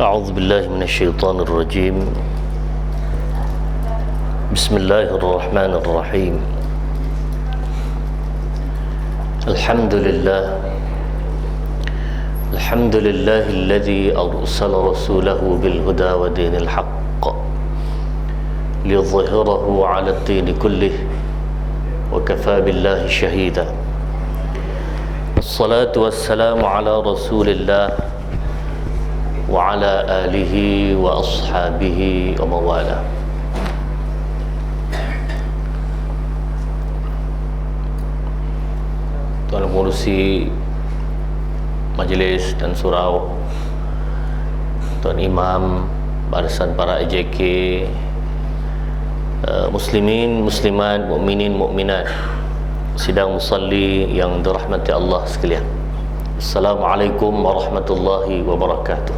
أعوذ بالله من الشيطان الرجيم. بسم الله الرحمن الرحيم. الحمد لله الذي أرسل رسوله بالهدى ودين الحق ليظهره على الدين كله وكفى بالله شهيدا. الصلاة والسلام على رسول الله وعلى آله وأصحابه ومواله. Tuan Pengerusi Majlis dan Surau, Tuan Imam, barisan para AJK, Muslimin, Muslimat, Mukminin, Mukminat, sidang musalli yang dirahmati Allah sekalian. Assalamualaikum warahmatullahi wabarakatuh.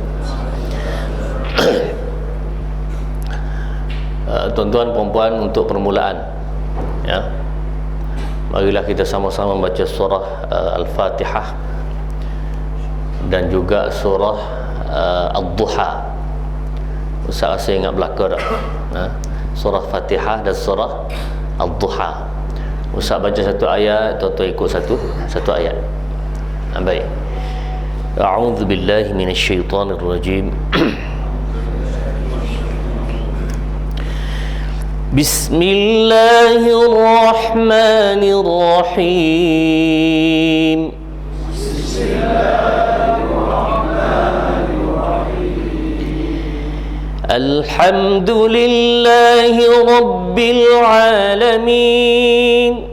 Tuan-tuan, puan-puan, untuk permulaan, ya, marilah kita sama-sama membaca surah Al-Fatihah dan juga surah Ad-Duha. Ustaz rasa ingat belaka tak? Surah Fatihah dan surah Ad-Duha. Ustaz baca satu ayat, tuan-tuan ikut satu ayat. Baik. A'udzu billahi minasyaitonir rajim. Bismillahirrahmanirrahim. Alhamdulillahi rabbil alamin.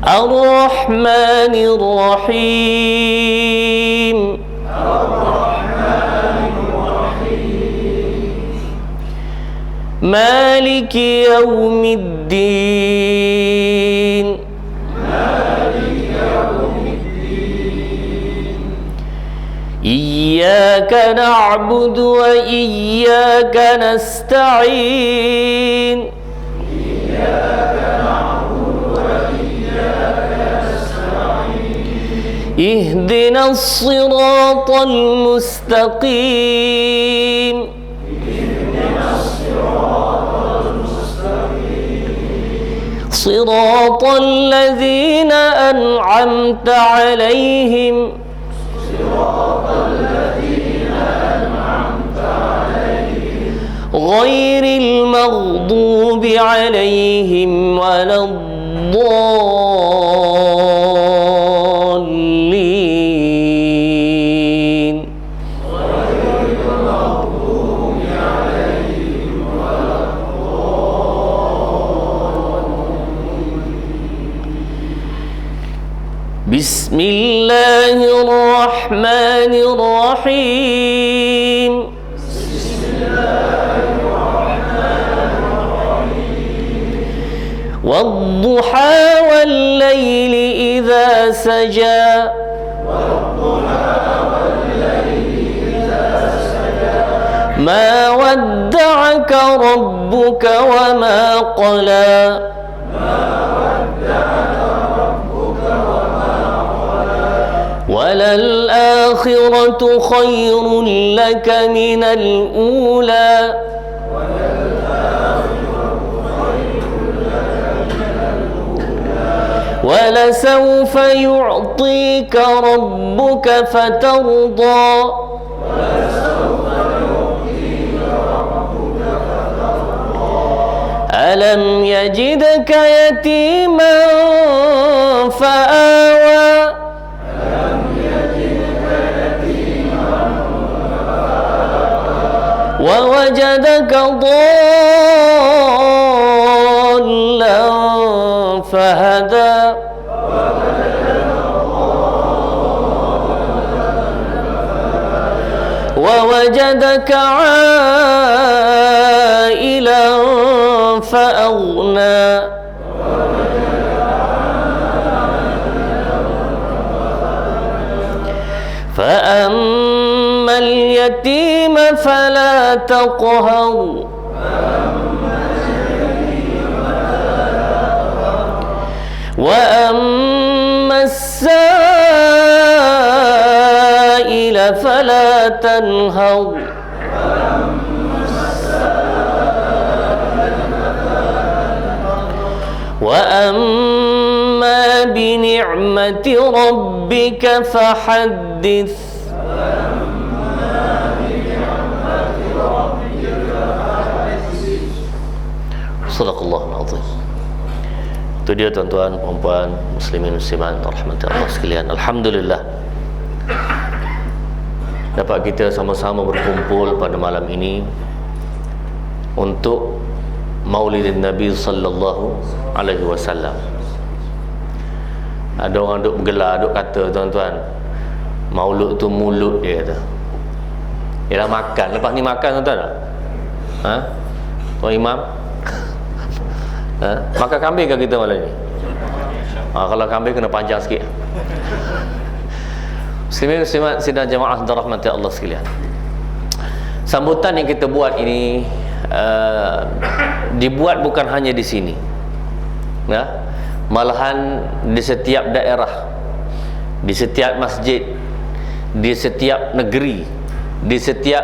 Ar-Rahmanir Rahim. Maliki yaumiddin. Iyyaka na'budu wa iyyaka nasta'in. اهدنا الصراط المستقيم. صراط الذين أنعمت عليهم غير المغضوب عليهم ولا الضالين. بسم الله الرحمن الرحيم. والضحى والليل إذا سجى. ما ودعك ربك وما قلى. وللآخرة خير لك من الأولى. ولسوف يعطيك ربك فترضى. ألم يجدك يتيما فآوى. ووجدك ضالا فهدى. ووجدك عائلا فأغنى. فأما اليتيم فلا تقهر. وأما السائل فلا تنهر وأما بنعمة ربك فحدث. Sadaqallahul azim. Itu dia tuan-tuan, puan-puan, muslimin muslimat rahmati Allah sekalian. Alhamdulillah dapat kita sama-sama berkumpul pada malam ini untuk Maulidin Nabi sallallahu alaihi wasallam. Ada orang duk bergelar, duk kata tuan-tuan, maulud tu mulut dia kata. Ialah makan, lepas ni makan tuan-tuan tak? Ha? Tuan Imam? Ha? Makan kambing ke kita malam ni? Kalau kambing kena panjang sikit. Muslimin muslimat sidang jemaah dirahmati Allah sekalian. Sambutan yang kita buat ini dibuat bukan hanya di sini, ya, malahan di setiap daerah, di setiap masjid, di setiap negeri, di setiap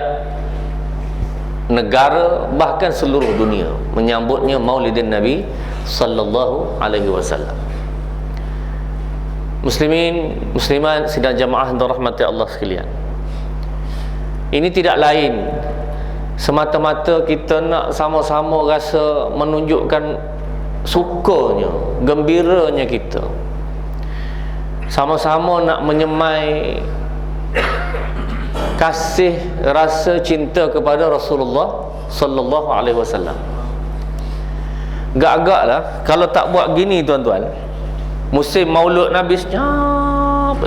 negara, bahkan seluruh dunia menyambutnya Maulidin Nabi sallallahu alaihi wasallam. Muslimin muslimat sidang jemaah dirahmati Allah sekalian, ini tidak lain semata-mata kita nak sama-sama rasa menunjukkan sukanya, gembiranya kita, sama-sama nak menyemai kasih rasa cinta kepada Rasulullah sallallahu alaihi wasallam. Gak-gaklah kalau tak buat gini tuan-tuan, musim Maulud Nabi senyap.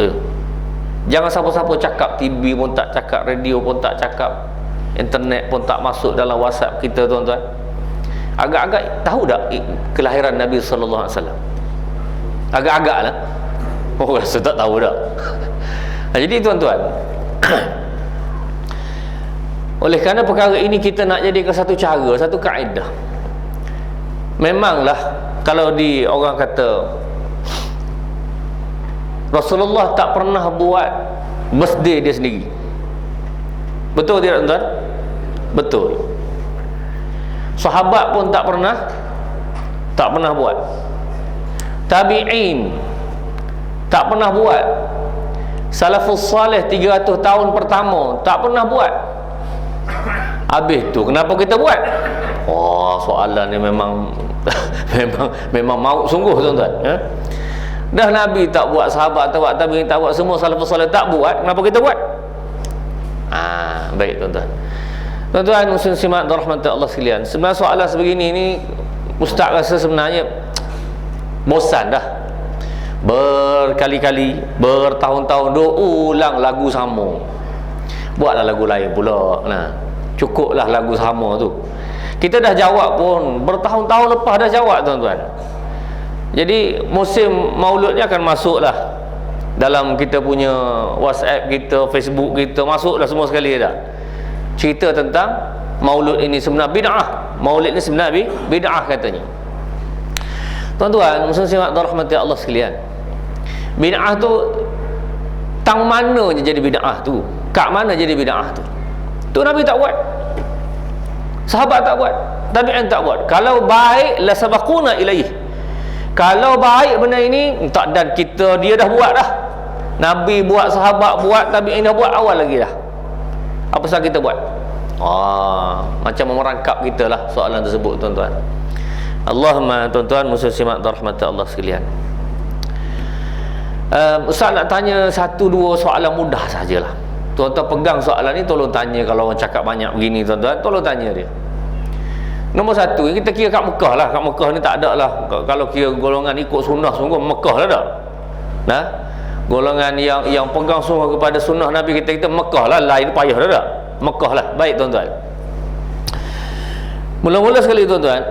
Jangan siapa-siapa cakap, TV pun tak cakap, radio pun tak cakap, internet pun tak masuk dalam WhatsApp kita tuan-tuan. Agak-agak tahu tak kelahiran Nabi sallallahu alaihi wasallam? Agak-agak lah. Oh, rasa tak tahu dah. Jadi tuan-tuan, oleh kerana perkara ini kita nak jadikan satu cara, satu kaedah. Memanglah kalau di orang kata Rasulullah tak pernah buat birthday dia sendiri, betul tidak tuan-tuan? Betul. Sahabat pun tak pernah buat. Tabi'in tak pernah buat. Salafus salih 300 tahun pertama tak pernah buat. Habis tu kenapa kita buat? Oh, soalan ni memang memang maut sungguh tuan-tuan, ya? Dah Nabi tak buat, sahabat tak buat, tabi'in tak buat, semua salafus salih tak buat, kenapa kita buat? Baik tuan-tuan. Tuan-tuan muslimat rahmati Allah sekalian, sebenarnya soalan sebegini ni ustaz rasa sebenarnya bosan dah. Berkali-kali, bertahun-tahun ulang lagu sama. Buatlah lagu lain pula. Nah, cukuplah lagu sama tu. Kita dah jawab pun bertahun-tahun lepas dah jawab tuan-tuan. Jadi musim maulud ni akan masuklah dalam kita punya WhatsApp kita, Facebook kita, masuklah semua sekali dah. Cerita tentang maulud ini sebenarnya bid'ah. Maulid ini sebenarnya bid'ah katanya. Tuan-tuan, muslim rahmati Allah sekalian, bid'ah tu tang mana je jadi bid'ah tu? Kat mana jadi bid'ah tu? Tu Nabi tak buat, sahabat tak buat, tabi'in tak buat. Kalau baik la sabaquna ilaih. Kalau baik benda ini tak, dan kita dia dah buat dah. Nabi buat, sahabat buat, tabi'in dah buat awal lagi dah. Apa sahaja kita buat? Macam merangkap kita lah soalan tersebut tuan-tuan. Allahumma tuan-tuan muslimat rahmat Allah sekalian. Ustaz nak tanya satu dua soalan mudah sajalah. Tuan-tuan pegang soalan ni, tolong tanya. Kalau orang cakap banyak begini tuan-tuan, tolong tanya dia. Nombor satu, kita kira kat Mekah lah. Kat Mekah ni tak ada lah. Kalau kira golongan ikut sunnah sungguh, Mekah lah tak? Nah, golongan yang pegang sungguh kepada sunnah Nabi kita Mekah lah. Lain payah dah tak? Mekah lah. Baik tuan-tuan, mula-mula sekali tuan-tuan,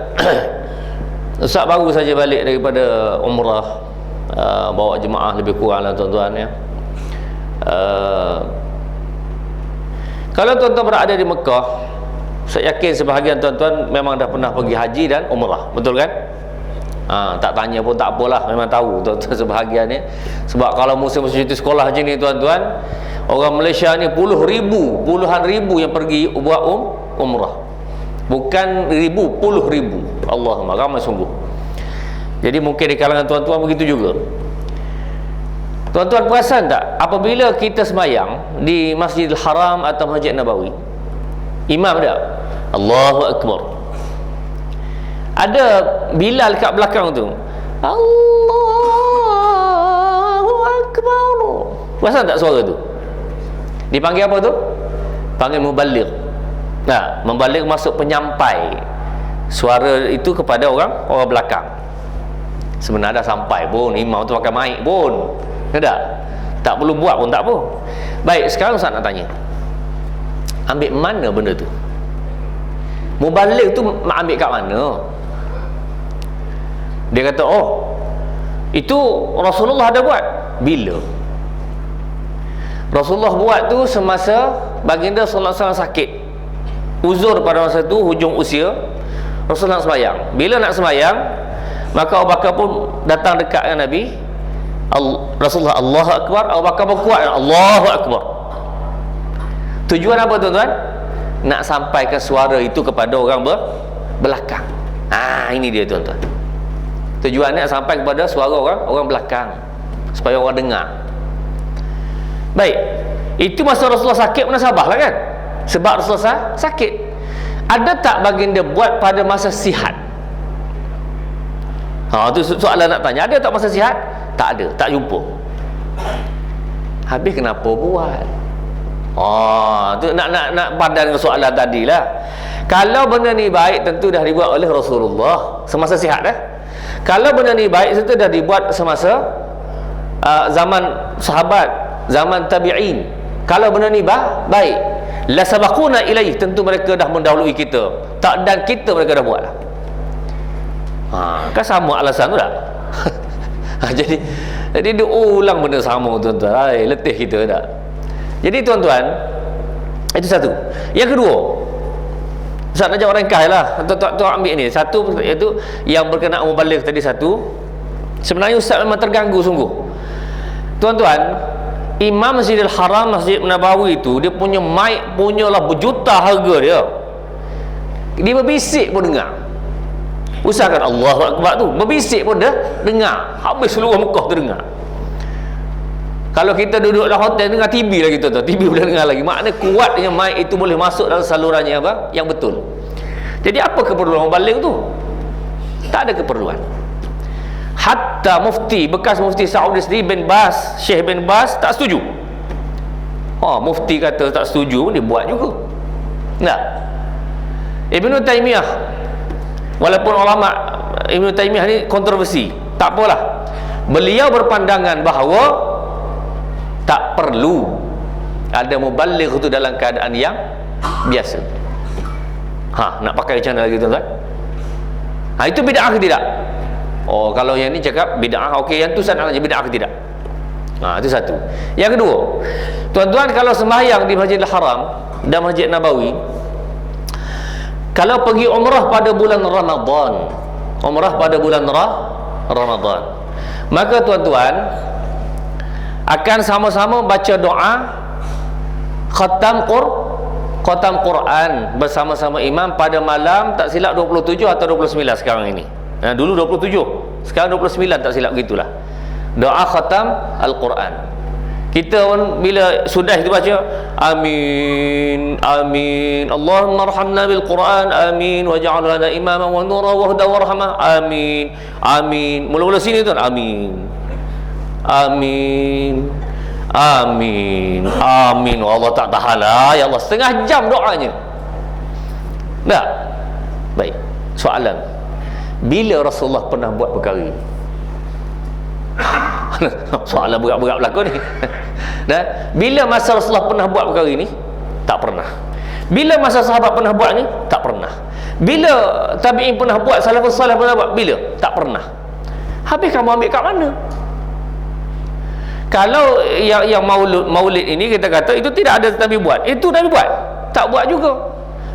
Ustaz baru saja balik daripada umrah, bawa jemaah lebih kurang lah tuan-tuan, ya. Kalau tuan-tuan berada di Mekah, saya yakin sebahagian tuan-tuan memang dah pernah pergi haji dan umrah, betul kan? Tak tanya pun tak apalah, memang tahu tuan-tuan sebahagian ni. Sebab kalau musim-musim cuti sekolah je ni tuan-tuan, Orang Malaysia ni puluhan ribu yang pergi buat umrah. Bukan ribu, puluh ribu. Allahumma, ramai sungguh. Jadi mungkin di kalangan tuan-tuan begitu juga. Tuan-tuan perasan tak, apabila kita semayang di Masjidil Haram atau Masjid Nabawi, imam dia Allahu Akbar, ada Bilal kat belakang tu, Allahu Akbar. Perasan tak suara tu? Dipanggil apa tu? Panggil muballigh. Nah, muballigh masuk penyampai suara itu kepada orang belakang. Sebenarnya dah sampai pun, imam tu pakai mic pun, tak perlu buat pun tak apa. Baik, sekarang Ustaz nak tanya, ambil mana benda tu? Muballigh tu ambil kat mana? Dia kata, oh, itu Rasulullah ada buat. Bila? Rasulullah buat tu semasa baginda sallallahu alaihi wasallam sakit, uzur pada masa tu, hujung usia. Rasulullah nak sembahyang. Bila nak sembahyang, maka Abu Bakar pun datang dekat dengan Nabi. Rasulullah Allahu Akbar, Abu Bakar pun kuat Allahu Akbar. Tujuan apa tuan-tuan? Nak sampaikan suara itu kepada orang belakang. Ini dia tuan-tuan. Tujuannya nak sampai kepada suara orang belakang, supaya orang dengar. Baik, itu masa Rasulullah sakit, munasabah lah kan, sebab Rasulullah sakit. Ada tak baginda buat pada masa sihat? Itu soalan nak tanya. Ada tak masa sihat? Tak ada, tak jumpa. Habis kenapa buat? Tu nak padan dengan soalan tadi lah. Kalau benda ni baik, tentu dah dibuat oleh Rasulullah semasa sihat dah. Kalau benda ni baik, tentu dah dibuat semasa zaman sahabat, zaman tabi'in. Kalau benda ni baik, la sabaquna ilaih, tentu mereka dah mendahului kita. Dan kita mereka dah buat lah. Kan sama alasan tu tak? Jadi dia ulang benda sama tuan-tuan. Letih kita tak? Jadi tuan-tuan, itu satu. Yang kedua, Ustaz nak jawab ringkas lah. Tuan-tuan ambil ni. Satu, iaitu yang berkenaan muballigh tadi satu. Sebenarnya Ustaz memang terganggu sungguh. Tuan-tuan, Imam Masjidil Haram, Masjid Nabawi itu, dia punya mic punyalah berjuta harga dia. Dia berbisik pun dengar. Usahakan Allahu Akbar tu, berbisik pun dia dengar. Habis seluruh Mekah tu dengar. Kalau kita duduk dalam hotel, dengar TV lagi tuan-tuan, TV boleh dengar lagi. Maknanya kuatnya mic itu boleh masuk dalam salurannya apa? Yang betul. Jadi apa keperluan muballigh tu? Tak ada keperluan. Hatta mufti, bekas mufti Saudi sendiri, bin Baz, Syekh bin Baz tak setuju. Mufti kata tak setuju, dia buat juga. Tak? Ibnu Taimiyah, walaupun ulama Ibnu Taimiyah ni kontroversi, tak apalah. Beliau berpandangan bahawa tak perlu ada muballigh itu dalam keadaan yang biasa. Nak pakai macam mana lagi tuan-tuan? Itu bid'ah ke tidak? Kalau yang ni cakap bid'ah, okey, yang tu sana saja bid'ah ke tidak? Itu satu. Yang kedua, tuan-tuan, kalau sembahyang di Masjidil Haram dan Masjid Nabawi, kalau pergi umrah pada bulan Ramadan, maka tuan-tuan akan sama-sama baca doa khatam Quran bersama-sama imam pada malam, tak silap 27 atau 29 sekarang ini. Dulu 27, sekarang 29, tak silap begitulah. Doa khatam Al-Quran. Kita pun bila sudah itu baca amin amin Allahumma arhamna bil Quran amin waj'al lana imaman wa nura wa hudan wa rahmah amin amin. Mula-mula sini tuan, amin amin amin amin. Allah tak tahan lah, ya Allah, setengah jam doanya. Tak? Baik, soalan, bila Rasulullah pernah buat perkara ini? Soalan berat-berat berlaku ni. Bila masa Rasulullah pernah buat perkara ini? Tak pernah. Bila masa sahabat pernah buat ni? Tak pernah. Bila tabi'in pernah buat, salafus salih pernah buat? Bila? Tak pernah. Habis kamu ambil kat mana? Kalau yang maulid ini kita kata itu tidak ada Nabi buat, itu Nabi buat, tak buat juga.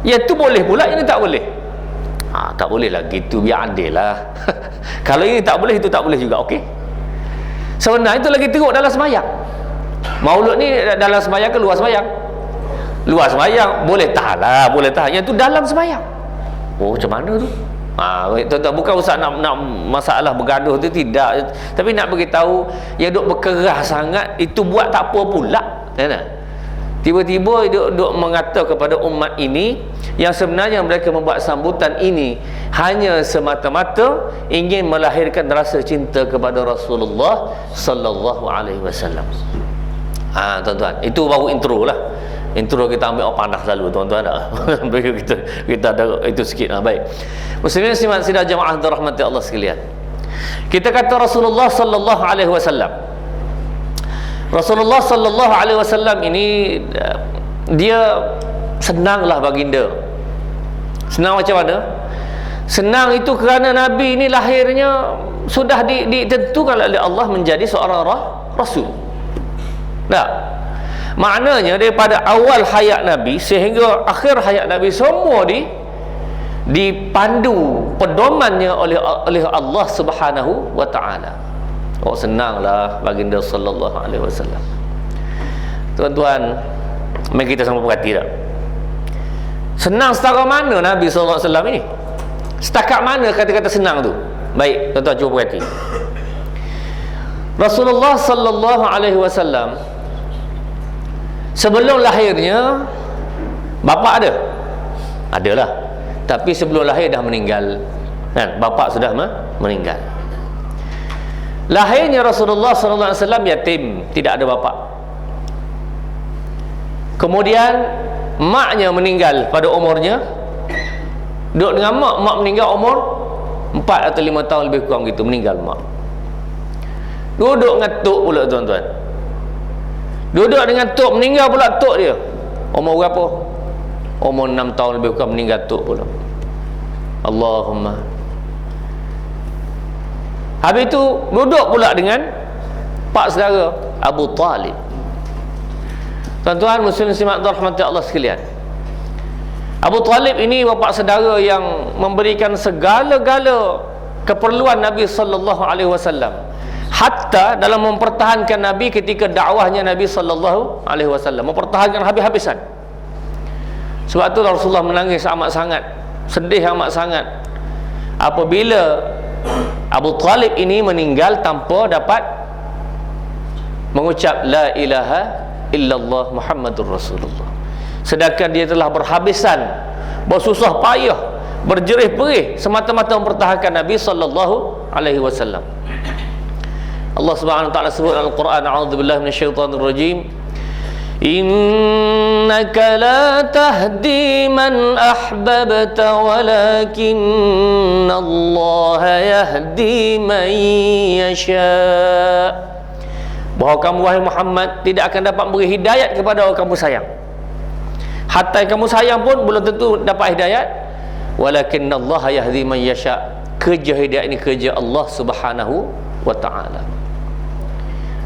Yang tu boleh pula, ini tak boleh. Tak boleh lah gitu, biar adil lah. Kalau ini tak boleh, itu tak boleh juga. Okey, sebenarnya itu lagi teruk dalam semayang. Maulud ni dalam sembahyang ke luar sembahyang? Luar sembahyang boleh tahan lah, boleh tahan. Yang tu dalam sembahyang. Oh, macam mana tu? Tuan-tuan, bukan usah nak masalah bergaduh tu, tidak. Tapi nak beritahu, yang duk berkerah sangat itu buat tak apa pula, kan? Tiba-tiba duk mengata kepada umat ini yang sebenarnya mereka membuat sambutan ini hanya semata-mata ingin melahirkan rasa cinta kepada Rasulullah sallallahu alaihi wasallam. Tuan-tuan, itu baru intro lah. Intro kita ambil panas lalu, tuan-tuan. kita ada itu sikit. Baik. Muslimin sidang jemaah dirahmati Allah sekalian. Kita kata Rasulullah sallallahu alaihi wasallam. Rasulullah sallallahu alaihi wasallam ini dia senanglah baginda. Senang macam mana? Senang itu kerana Nabi ini lahirnya sudah ditentukan oleh Allah menjadi seorang rasul. Tak? Maknanya daripada awal hayat Nabi sehingga akhir hayat Nabi semua dipandu pedomannya oleh Allah Subhanahu wa taala. Oh, senanglah baginda sallallahu alaihi wasallam. Tuan-tuan, mari kita sama perhati tak? Senang setara mana Nabi sallallahu alaihi wasallam ini? Setakat mana kata-kata senang tu? Baik, tuan-tuan cuba perhati. Rasulullah sallallahu alaihi wasallam sebelum lahirnya bapa ada? Adalah. Tapi sebelum lahir dah meninggal. Kan? Bapa sudah meninggal. Lahirnya Rasulullah sallallahu alaihi wasallam yatim, tidak ada bapa. Kemudian maknya meninggal pada umurnya, duduk dengan mak meninggal umur 4 atau 5 tahun lebih kurang gitu, meninggal mak. Duduk dengan tok pula, tuan-tuan. Duduk dengan tok, meninggal pula tok dia. Umur berapa? Umur 6 tahun lebih kurang, meninggal tok pula. Allahumma. Habis itu duduk pula dengan pak saudara Abu Talib. Tuan-tuan muslim simak rahmati Allah sekalian. Abu Talib ini bapa saudara yang memberikan segala-gala keperluan Nabi sallallahu alaihi wasallam. Hatta dalam mempertahankan Nabi ketika dakwahnya Nabi sallallahu alaihi wasallam, mempertahankan habis-habisan. Sebab tu Rasulullah menangis amat sangat, sedih amat sangat apabila Abu Talib ini meninggal tanpa dapat mengucap la ilaha illallah Muhammadur Rasulullah. Sedangkan dia telah berhabisan, bersusah payah, berjerih-perih semata-mata mempertahankan Nabi sallallahu alaihi wasallam. Allah Subhanahu wa taala sebut dalam Al-Quran, a'udzubillahi minasyaitonir rajim, innaka la tahdi man ahbabta walakinna Allah yahdi man yasha. Bahawa kamu wahai Muhammad tidak akan dapat beri hidayat kepada orang kamu sayang. Hatta yang kamu sayang pun belum tentu dapat hidayat. Walakinna Allah yahdi man yasha. Kerja hidayat ini kerja Allah Subhanahu wa taala.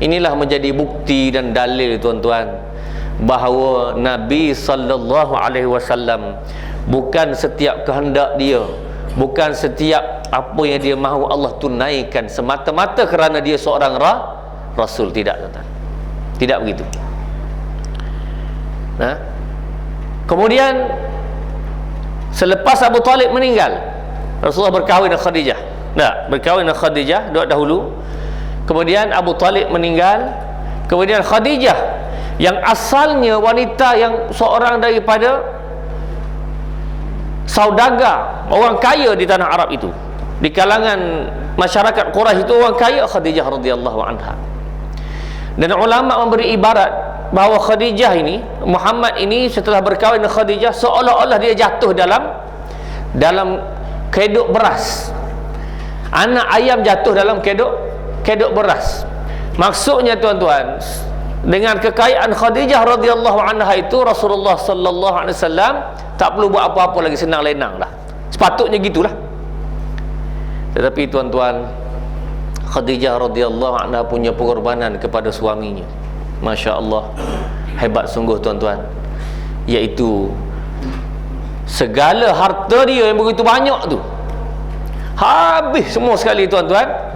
Inilah menjadi bukti dan dalil, tuan-tuan, bahawa Nabi sallallahu alaihi wasallam bukan setiap kehendak dia, bukan setiap apa yang dia mahu Allah tunaikan semata-mata kerana dia seorang rasul. Tidak, tuan-tuan. Tidak begitu. Kemudian selepas Abu Talib meninggal, Rasulullah berkahwin dengan Khadijah. Berkahwin dengan Khadijah dahulu. Kemudian Abu Talib meninggal. Kemudian Khadijah yang asalnya wanita yang seorang daripada saudagar, orang kaya di tanah Arab itu, di kalangan masyarakat Quraisy itu orang kaya, Khadijah radhiyallahu anha. Dan ulama memberi ibarat bahawa Khadijah ini, Muhammad ini setelah berkahwin dengan Khadijah, seolah-olah dia jatuh dalam kedok beras. Anak ayam jatuh dalam kedok beras. Maksudnya, tuan-tuan, dengan kekayaan Khadijah radhiyallahu anha itu, Rasulullah sallallahu alaihi wasallam tak perlu buat apa-apa lagi, senang lenang dah. Sepatutnya gitulah. Tetapi tuan-tuan, Khadijah radhiyallahu anha punya pengorbanan kepada suaminya, Masya Allah, hebat sungguh, tuan-tuan. Iaitu segala harta dia yang begitu banyak tu habis semua sekali, tuan-tuan.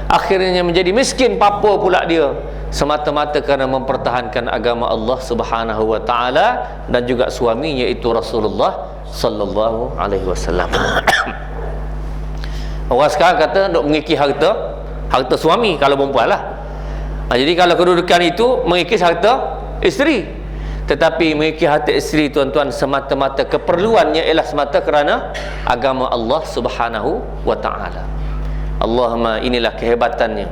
Akhirnya menjadi miskin papa pula dia semata-mata kerana mempertahankan agama Allah Subhanahu wa taala, dan juga suaminya itu Rasulullah sallallahu alaihi wasallam. Orang sekarang kata nak mengikis harta suami kalau perempuan lah. Jadi kalau kedudukan itu mengikis harta isteri, tetapi mengikis harta isteri tuan-tuan semata-mata keperluannya ialah semata kerana agama Allah Subhanahu wa taala. Allahumma, inilah kehebatannya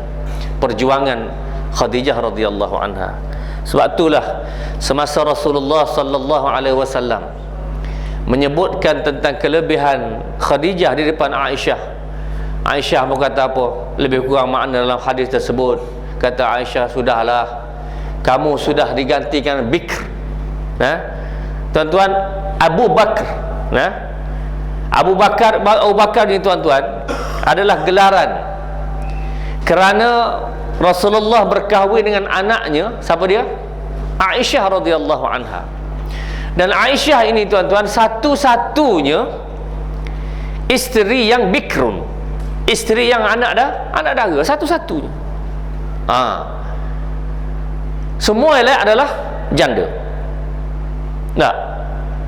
perjuangan Khadijah radhiyallahu anha. Sebab itulah semasa Rasulullah sallallahu alaihi wasallam menyebutkan tentang kelebihan Khadijah di depan Aisyah, Aisyah pun kata apa? Lebih kurang makna dalam hadis tersebut, kata Aisyah, sudahlah, kamu sudah digantikan Bikr. Tuan-tuan, Abu Bakar, Abu Bakar ni tuan-tuan adalah gelaran kerana Rasulullah berkahwin dengan anaknya. Siapa dia? Aisyah radhiyallahu anha. Dan Aisyah ini tuan-tuan satu-satunya isteri yang bikrun, isteri yang anak dara, satu-satunya. Semua lain adalah janda. Tak?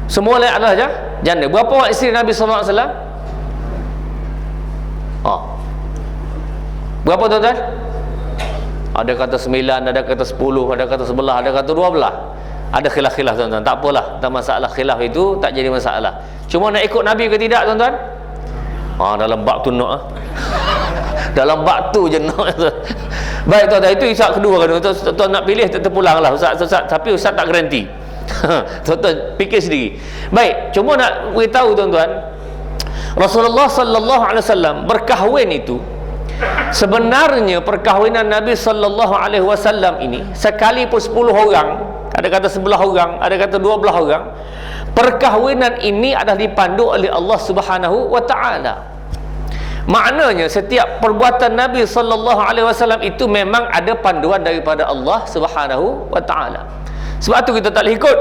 Semua lain adalah janda. Berapa orang isteri Nabi sallallahu alaihi wasallam? Berapa tuan-tuan? Ada kata 9, ada kata 10, ada kata 11, ada kata 12. Ada khilaf-khilaf tuan-tuan. Tak apalah, tak masalah, khilaf itu tak jadi masalah. Cuma nak ikut Nabi ke tidak tuan-tuan? Dalam bab tu nak dalam bab tu je nak. Baik tuan-tuan, itu isyak kedua kan. Tuan-tuan nak pilih terpulang lah Ustaz, tapi Ustaz tak garanti. Tuan-tuan fikir sendiri. Baik, cuma nak beritahu tuan-tuan, Rasulullah sallallahu alaihi wasallam berkahwin itu, sebenarnya perkahwinan Nabi sallallahu alaihi wasallam ini, sekalipun 10 orang, ada kata 11 orang, ada kata 12 orang, perkahwinan ini adalah dipandu oleh Allah Subhanahu wa taala. Maknanya setiap perbuatan Nabi sallallahu alaihi wasallam itu memang ada panduan daripada Allah Subhanahu wa taala. Sebab tu kita tak boleh ikut.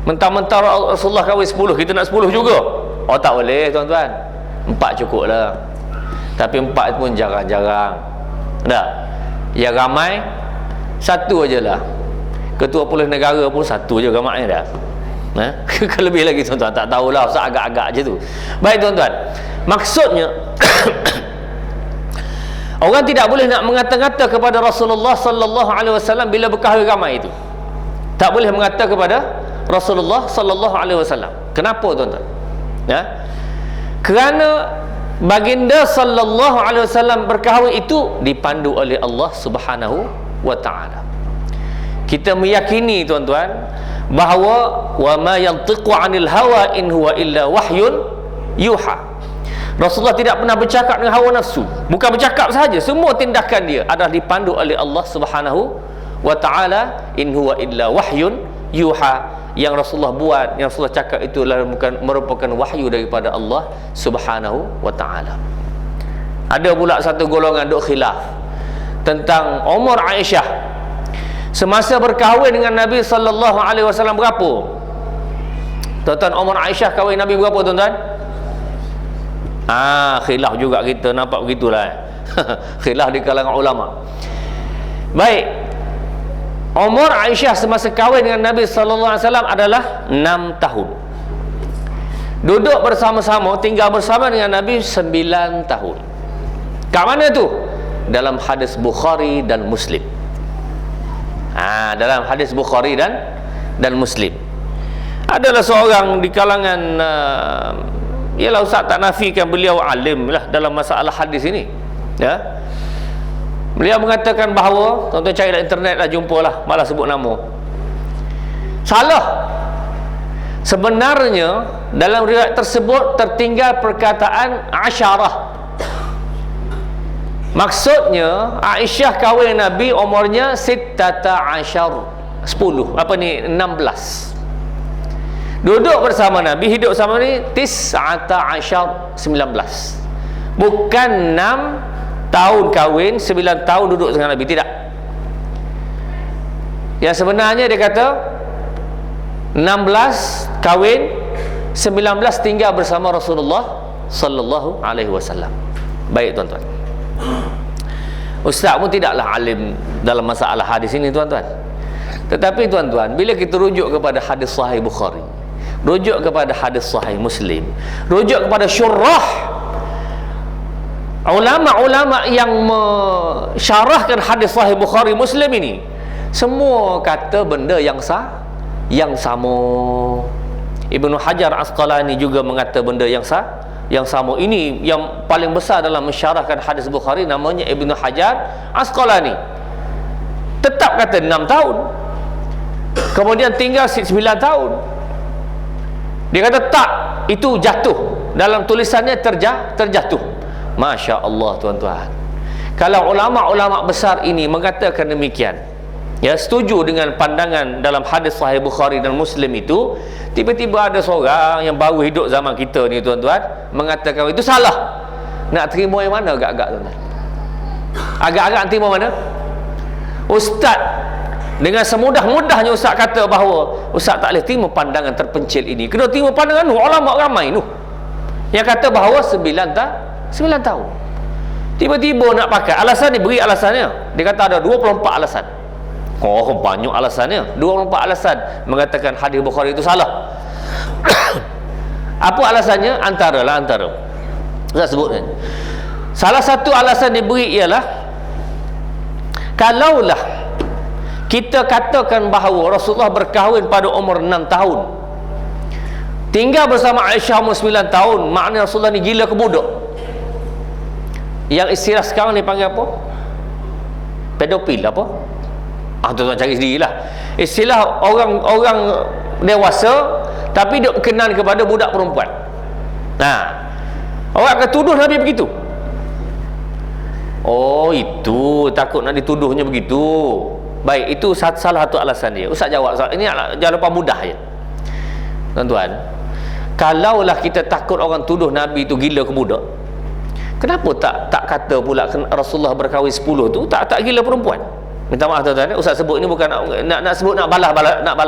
Mentang-mentang Rasulullah kahwin 10, kita nak 10 juga. Tak boleh tuan-tuan. 4 cukup lah. Tapi 4 pun jarang-jarang. Tak? Yang ramai satu ajalah. Ketua Polis Negara pun satu je ramainya dah. Lebih lagi tuan-tuan, tak tahulah, Ustaz agak-agak je tu. Baik tuan-tuan, maksudnya orang tidak boleh nak mengata-ngata kepada Rasulullah sallallahu alaihi wasallam bila berkahwin ramai itu. Tak boleh mengata kepada Rasulullah sallallahu alaihi wasallam. Kenapa tuan-tuan? Kerana baginda sallallahu alaihi wasallam berkahwin itu dipandu oleh Allah Subhanahu wa taala. Kita meyakini tuan-tuan bahawa wa ma yantiqu 'anil hawa in huwa illa wahyun yuha. Rasulullah tidak pernah bercakap dengan hawa nafsu. Bukan bercakap sahaja, semua tindakan dia adalah dipandu oleh Allah Subhanahu wa taala. In huwa illa wahyun yuha. Yang Rasulullah buat, yang Rasulullah cakap itu merupakan wahyu daripada Allah Subhanahu wa taala. Ada pula satu golongan duk khilaf tentang umur Aisyah semasa berkahwin dengan Nabi sallallahu alaihi wasallam berapa? Tuan-tuan, umur Aisyah kahwin Nabi berapa tuan-tuan? Khilaf juga kita, nampak begitulah. Khilaf di kalangan ulama. Baik, umur Aisyah semasa kahwin dengan Nabi sallallahu alaihi wasallam adalah 6 tahun. Duduk bersama-sama, tinggal bersama dengan Nabi 9 tahun. Kat mana tu? Dalam hadis Bukhari dan Muslim. Dalam hadis Bukhari dan Muslim. Adalah seorang di kalangan ialah Ustaz tak nafikan beliau alim lah dalam masalah hadis ini. Beliau mengatakan bahawa, tuan-tuan cari dalam internet lah, jumpalah, malah sebut nama. Salah. Sebenarnya dalam riwayat tersebut tertinggal perkataan asyarah. Maksudnya Aisyah kahwin Nabi umurnya 16, 16. Duduk bersama Nabi, hidup sama Nabi 19. Bukan 6 tahun kahwin, 9 tahun duduk dengan Nabi, tidak. Yang sebenarnya dia kata 16 kahwin, 19 tinggal bersama Rasulullah sallallahu alaihi wasallam. Baik tuan-tuan, Ustaz pun tidaklah alim dalam masalah hadis ini tuan-tuan. Tetapi tuan-tuan, bila kita rujuk kepada hadis sahih Bukhari, rujuk kepada hadis sahih Muslim, rujuk kepada syurah ulama-ulama yang mensyarahkan hadis sahih Bukhari Muslim ini, semua kata benda yang sama. Ibnu Hajar Asqalani juga mengata benda yang sama. Ini yang paling besar dalam mensyarahkan hadis Bukhari, namanya Ibnu Hajar Asqalani. Tetap kata 6 tahun. Kemudian tinggal 9 tahun. Dia kata tak, itu jatuh. Dalam tulisannya terjatuh. Masya Allah tuan-tuan. Kalau ulama-ulama besar ini mengatakan demikian, ya, setuju dengan pandangan dalam hadis sahih Bukhari dan Muslim itu, tiba-tiba ada seorang yang baru hidup zaman kita ni tuan-tuan mengatakan itu salah. Nak terima yang mana agak-agak tuan-tuan? Agak-agak nak terima mana? Ustaz dengan semudah-mudahnya Ustaz kata bahawa Ustaz tak boleh terima pandangan terpencil ini, kena terima pandangan ulama ramai tu yang kata bahawa 9 tahun. Tiba-tiba nak pakai alasan, dia beri alasannya. Dia kata ada 24 alasan. Oh, banyak alasannya. 24 alasan mengatakan hadis Bukhari itu salah. Apa alasannya? Antara. Saya sebutkan. Salah satu alasan diberi ialah, kalaulah kita katakan bahawa Rasulullah berkahwin pada umur 6 tahun, tinggal bersama Aisyah umur 9 tahun, maknanya Rasulullah ni gila ke budak. Yang istilah sekarang ni panggil apa? Pedofil apa? Tuan-tuan cari sendirilah. Istilah orang dewasa tapi dia berkenan kepada budak perempuan. Orang akan tuduh Nabi begitu. Oh, itu takut nak dituduhnya begitu. Baik, itu salah satu alasan dia. Ustaz jawab. Ini jawapan mudah je. Tuan-tuan, kalaulah kita takut orang tuduh Nabi itu gila ke budak, kenapa tak kata pula Rasulullah berkahwin 10 tu tak gila perempuan? Minta maaf tuan-tuan, Ustaz sebut ini bukan nak sebut nak balas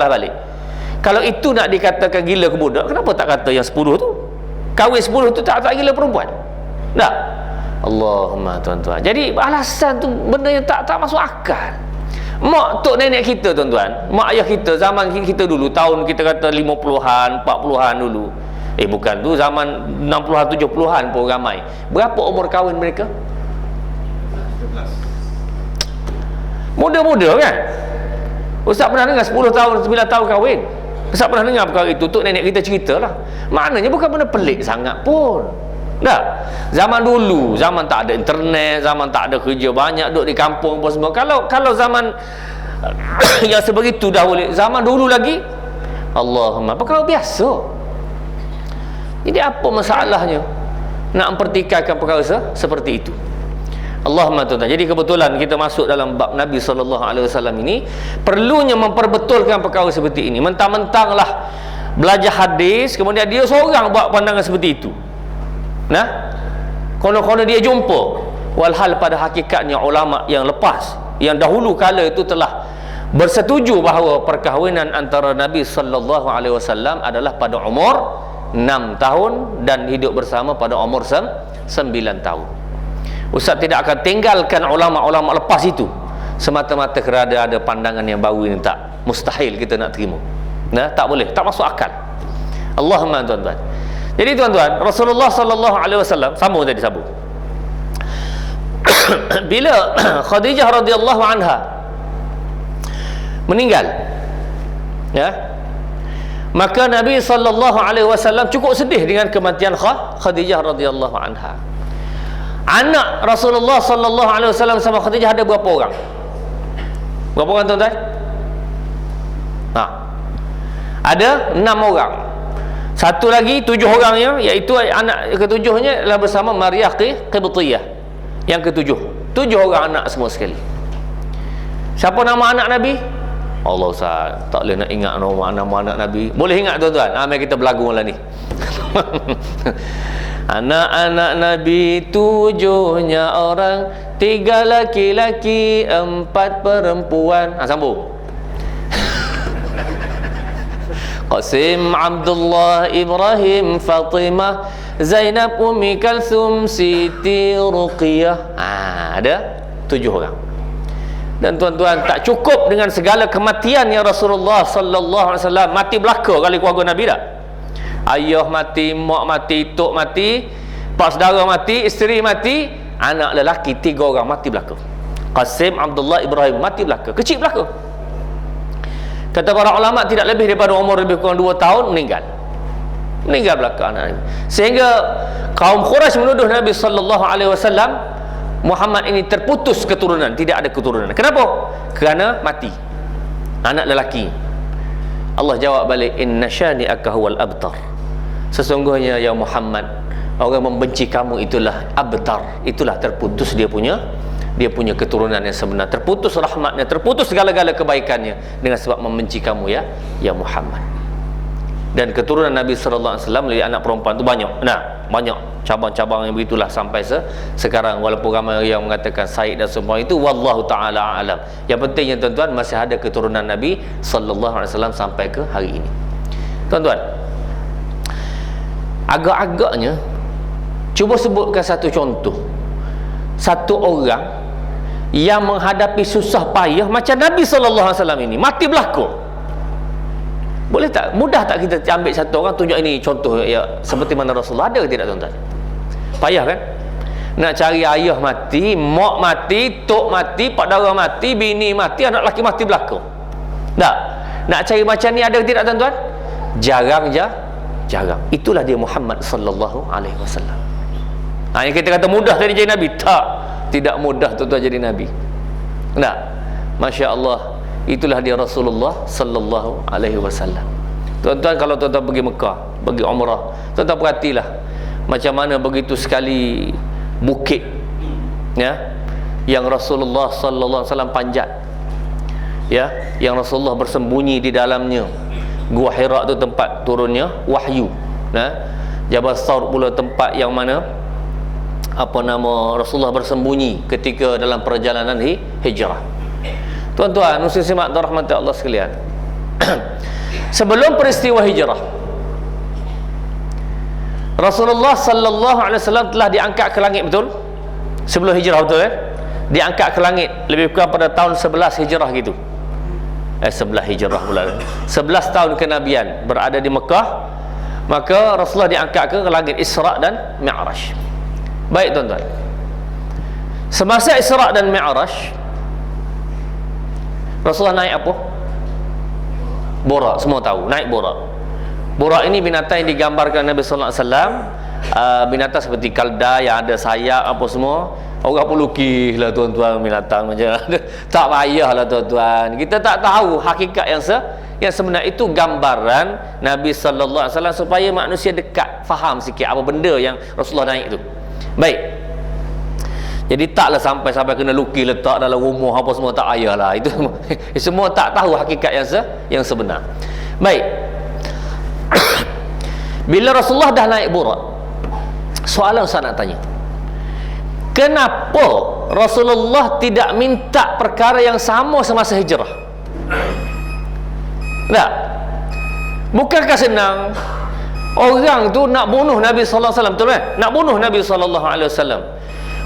balik. Kalau itu nak dikatakan gila ke budak, kenapa tak kata yang 10 tu? Kahwin 10 tu tak gila perempuan? Tak. Allahumma tuan-tuan. Jadi alasan tu benda yang tak masuk akal. Mak tok nenek kita tuan-tuan, mak ayah kita zaman kita dulu, tahun kita kata 50-an, 40-an dulu. Bukan tu, zaman 60-an, 70-an pun ramai. Berapa umur kahwin mereka? Muda-muda kan? Ustaz pernah dengar 10 tahun, 9 tahun kahwin. Ustaz pernah dengar perkara itu, tok nenek kita ceritalah. Maknanya bukan benda pelik sangat pun. Tak? Zaman dulu, zaman tak ada internet, zaman tak ada kerja banyak, duduk di kampung pun semua. Kalau zaman yang sebegitu dahulu, zaman dulu lagi, Allahumma, perkara biasa. Jadi apa masalahnya nak mempertikaikan perkara seperti itu? Allahumma tuan-tuan. Jadi kebetulan kita masuk dalam bab Nabi SAW ini, perlunya memperbetulkan perkara seperti ini. Mentang-mentanglah belajar hadis, kemudian dia seorang buat pandangan seperti itu. Kono-kono dia jumpa, walhal pada hakikatnya ulama yang lepas, yang dahulu kala itu telah bersetuju bahawa perkahwinan antara Nabi SAW adalah pada umur 6 tahun dan hidup bersama pada umur 9 tahun. Ustaz tidak akan tinggalkan ulama-ulama lepas itu semata-mata kerana ada pandangan yang baru ini. Tak, mustahil kita nak terima. Tak boleh, tak masuk akal. Allahumma tuan-tuan. Jadi tuan-tuan, Rasulullah SAW sambung. Bila Khadijah radhiyallahu anha meninggal, ya, maka Nabi SAW cukup sedih dengan kematian Khadijah radhiyallahu anha. Anak Rasulullah SAW sama Khadijah ada berapa orang? Berapa orang tuan-tuan? Ada 6 orang. Satu lagi 7 orangnya, iaitu anak ketujuhnya adalah bersama Maryah Qibtiyah. Yang ketujuh, 7 orang anak semua sekali. Siapa nama anak Nabi? Allah, Ustaz tak boleh nak ingat nama anak Nabi. Boleh ingat tuan-tuan? Mari kita berlagu lah ni. Anak-anak Nabi 7-nya orang, 3 laki-laki 4 perempuan. Sambung. Qasim, Abdullah, Ibrahim, Fatimah, Zainab, Ummi Kalsum, Siti Ruqiyah. Ada 7 orang. Dan tuan-tuan, tak cukup dengan segala kematian yang Rasulullah sallallahu alaihi wasallam mati belaka kali keluarga Nabi tak? Ayah mati, mak mati, tok mati, pak saudara mati, isteri mati, anak lelaki 3 orang mati belaka. Qasim, Abdullah, Ibrahim mati belaka, kecil belaka. Kata para ulama tidak lebih daripada umur lebih kurang 2 tahun meninggal belaka anak Nabi. Sehingga kaum Quraisy menuduh Nabi sallallahu alaihi wasallam Muhammad ini terputus keturunan, tidak ada keturunan. Kenapa? Kerana mati anak lelaki. Allah jawab balik, inna syani'aka huwal abtar. Sesungguhnya ya Muhammad, orang membenci kamu itulah abtar, itulah terputus dia punya keturunan yang sebenar, terputus rahmatnya, terputus segala-gala kebaikannya dengan sebab membenci kamu ya Muhammad. Dan keturunan Nabi sallallahu alaihi wasallam dari anak perempuan itu banyak. Banyak cabang-cabang yang begitulah sampai sekarang, walaupun ramai yang mengatakan Said dan semua itu, wallahu taala alam. Yang pentingnya tuan-tuan, masih ada keturunan Nabi sallallahu alaihi wasallam sampai ke hari ini. Tuan-tuan, agak-agaknya cuba sebutkan satu contoh, satu orang yang menghadapi susah payah macam Nabi sallallahu alaihi wasallam ini, mati belaka. Boleh tak? Mudah tak kita ambil satu orang tunjuk ini contoh ya seperti mana Rasulullah? Ada ke tidak tuan-tuan? Payah kan? Nak cari ayah mati, mak mati, tok mati, pak dara mati, bini mati, anak lelaki mati belaka. Tak? Nak cari macam ni ada ke tidak tuan-tuan? Jarang. Itulah dia Muhammad sallallahu alaihi wasallam. Yang kita kata mudah tadi jadi Nabi, tidak mudah tuan-tuan jadi Nabi. Tak? Masya Allah. Itulah dia Rasulullah sallallahu alaihi wasallam. Tuan-tuan, kalau tuan-tuan pergi Mekah, pergi umrah, tuan-tuan perhatilah macam mana begitu sekali bukit ya yang Rasulullah sallallahu alaihi wasallam panjat, ya, yang Rasulullah bersembunyi di dalamnya. Gua Hira tu tempat turunnya wahyu. Jabal Thawr pula tempat yang mana Rasulullah bersembunyi ketika dalam perjalanan hijrah. Tuan-tuan, muslim-muslimat dan rahmat Allah sekalian, sebelum peristiwa hijrah, Rasulullah sallallahu alaihi wasallam telah diangkat ke langit, betul? Sebelum hijrah, betul diangkat ke langit lebih kurang pada tahun 11 hijrah gitu. 11 hijrah pula. 11 tahun kenabian berada di Mekah, maka Rasulullah diangkat ke langit Isra dan Mi'raj. Baik tuan-tuan, semasa Isra dan Mi'raj Rasulullah naik apa? Borak, semua tahu, naik borak. Borak ini binatang yang digambarkan Nabi sallallahu alaihi wasallam, binatang seperti kalda yang ada sayap apa semua. Orang pun lukislah tuan-tuan binatang macam tak payahlah tuan-tuan. Kita tak tahu hakikat yang sebenar. Itu gambaran Nabi sallallahu alaihi wasallam supaya manusia dekat faham sikit apa benda yang Rasulullah naik itu. Baik. Jadi taklah sampai kena lukis letak dalam rumah apa semua, tak payahlah. Itu semua tak tahu hakikat yang sebenar. Baik. Bila Rasulullah dah naik burak, soalan saya nak tanya, kenapa Rasulullah tidak minta perkara yang sama semasa hijrah? Tak? Bukankah senang orang tu nak bunuh Nabi sallallahu alaihi wasallam, betul kan? Nak bunuh Nabi sallallahu alaihi wasallam.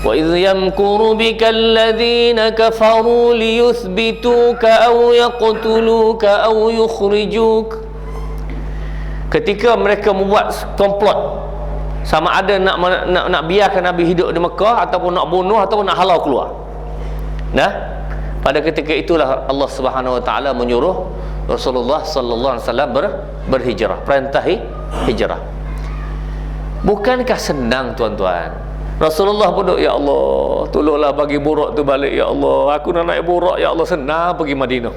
Wa idh yamkuru bika alladhina kafaru liyuthbituka aw yaqtuluka aw yukhrijuk. Ketika mereka membuat komplot, sama ada nak biarkan Nabi hidup di Mekah ataupun nak bunuh ataupun nak halau keluar. Pada ketika itulah Allah Subhanahu wa taala menyuruh Rasulullah sallallahu alaihi wasallam berhijrah, perintah hijrah. Bukankah senang tuan-tuan? Rasulullah pun duk, ya Allah, tolonglah bagi burak tu balik ya Allah. Aku nak naik burak ya Allah, senang pergi Madinah.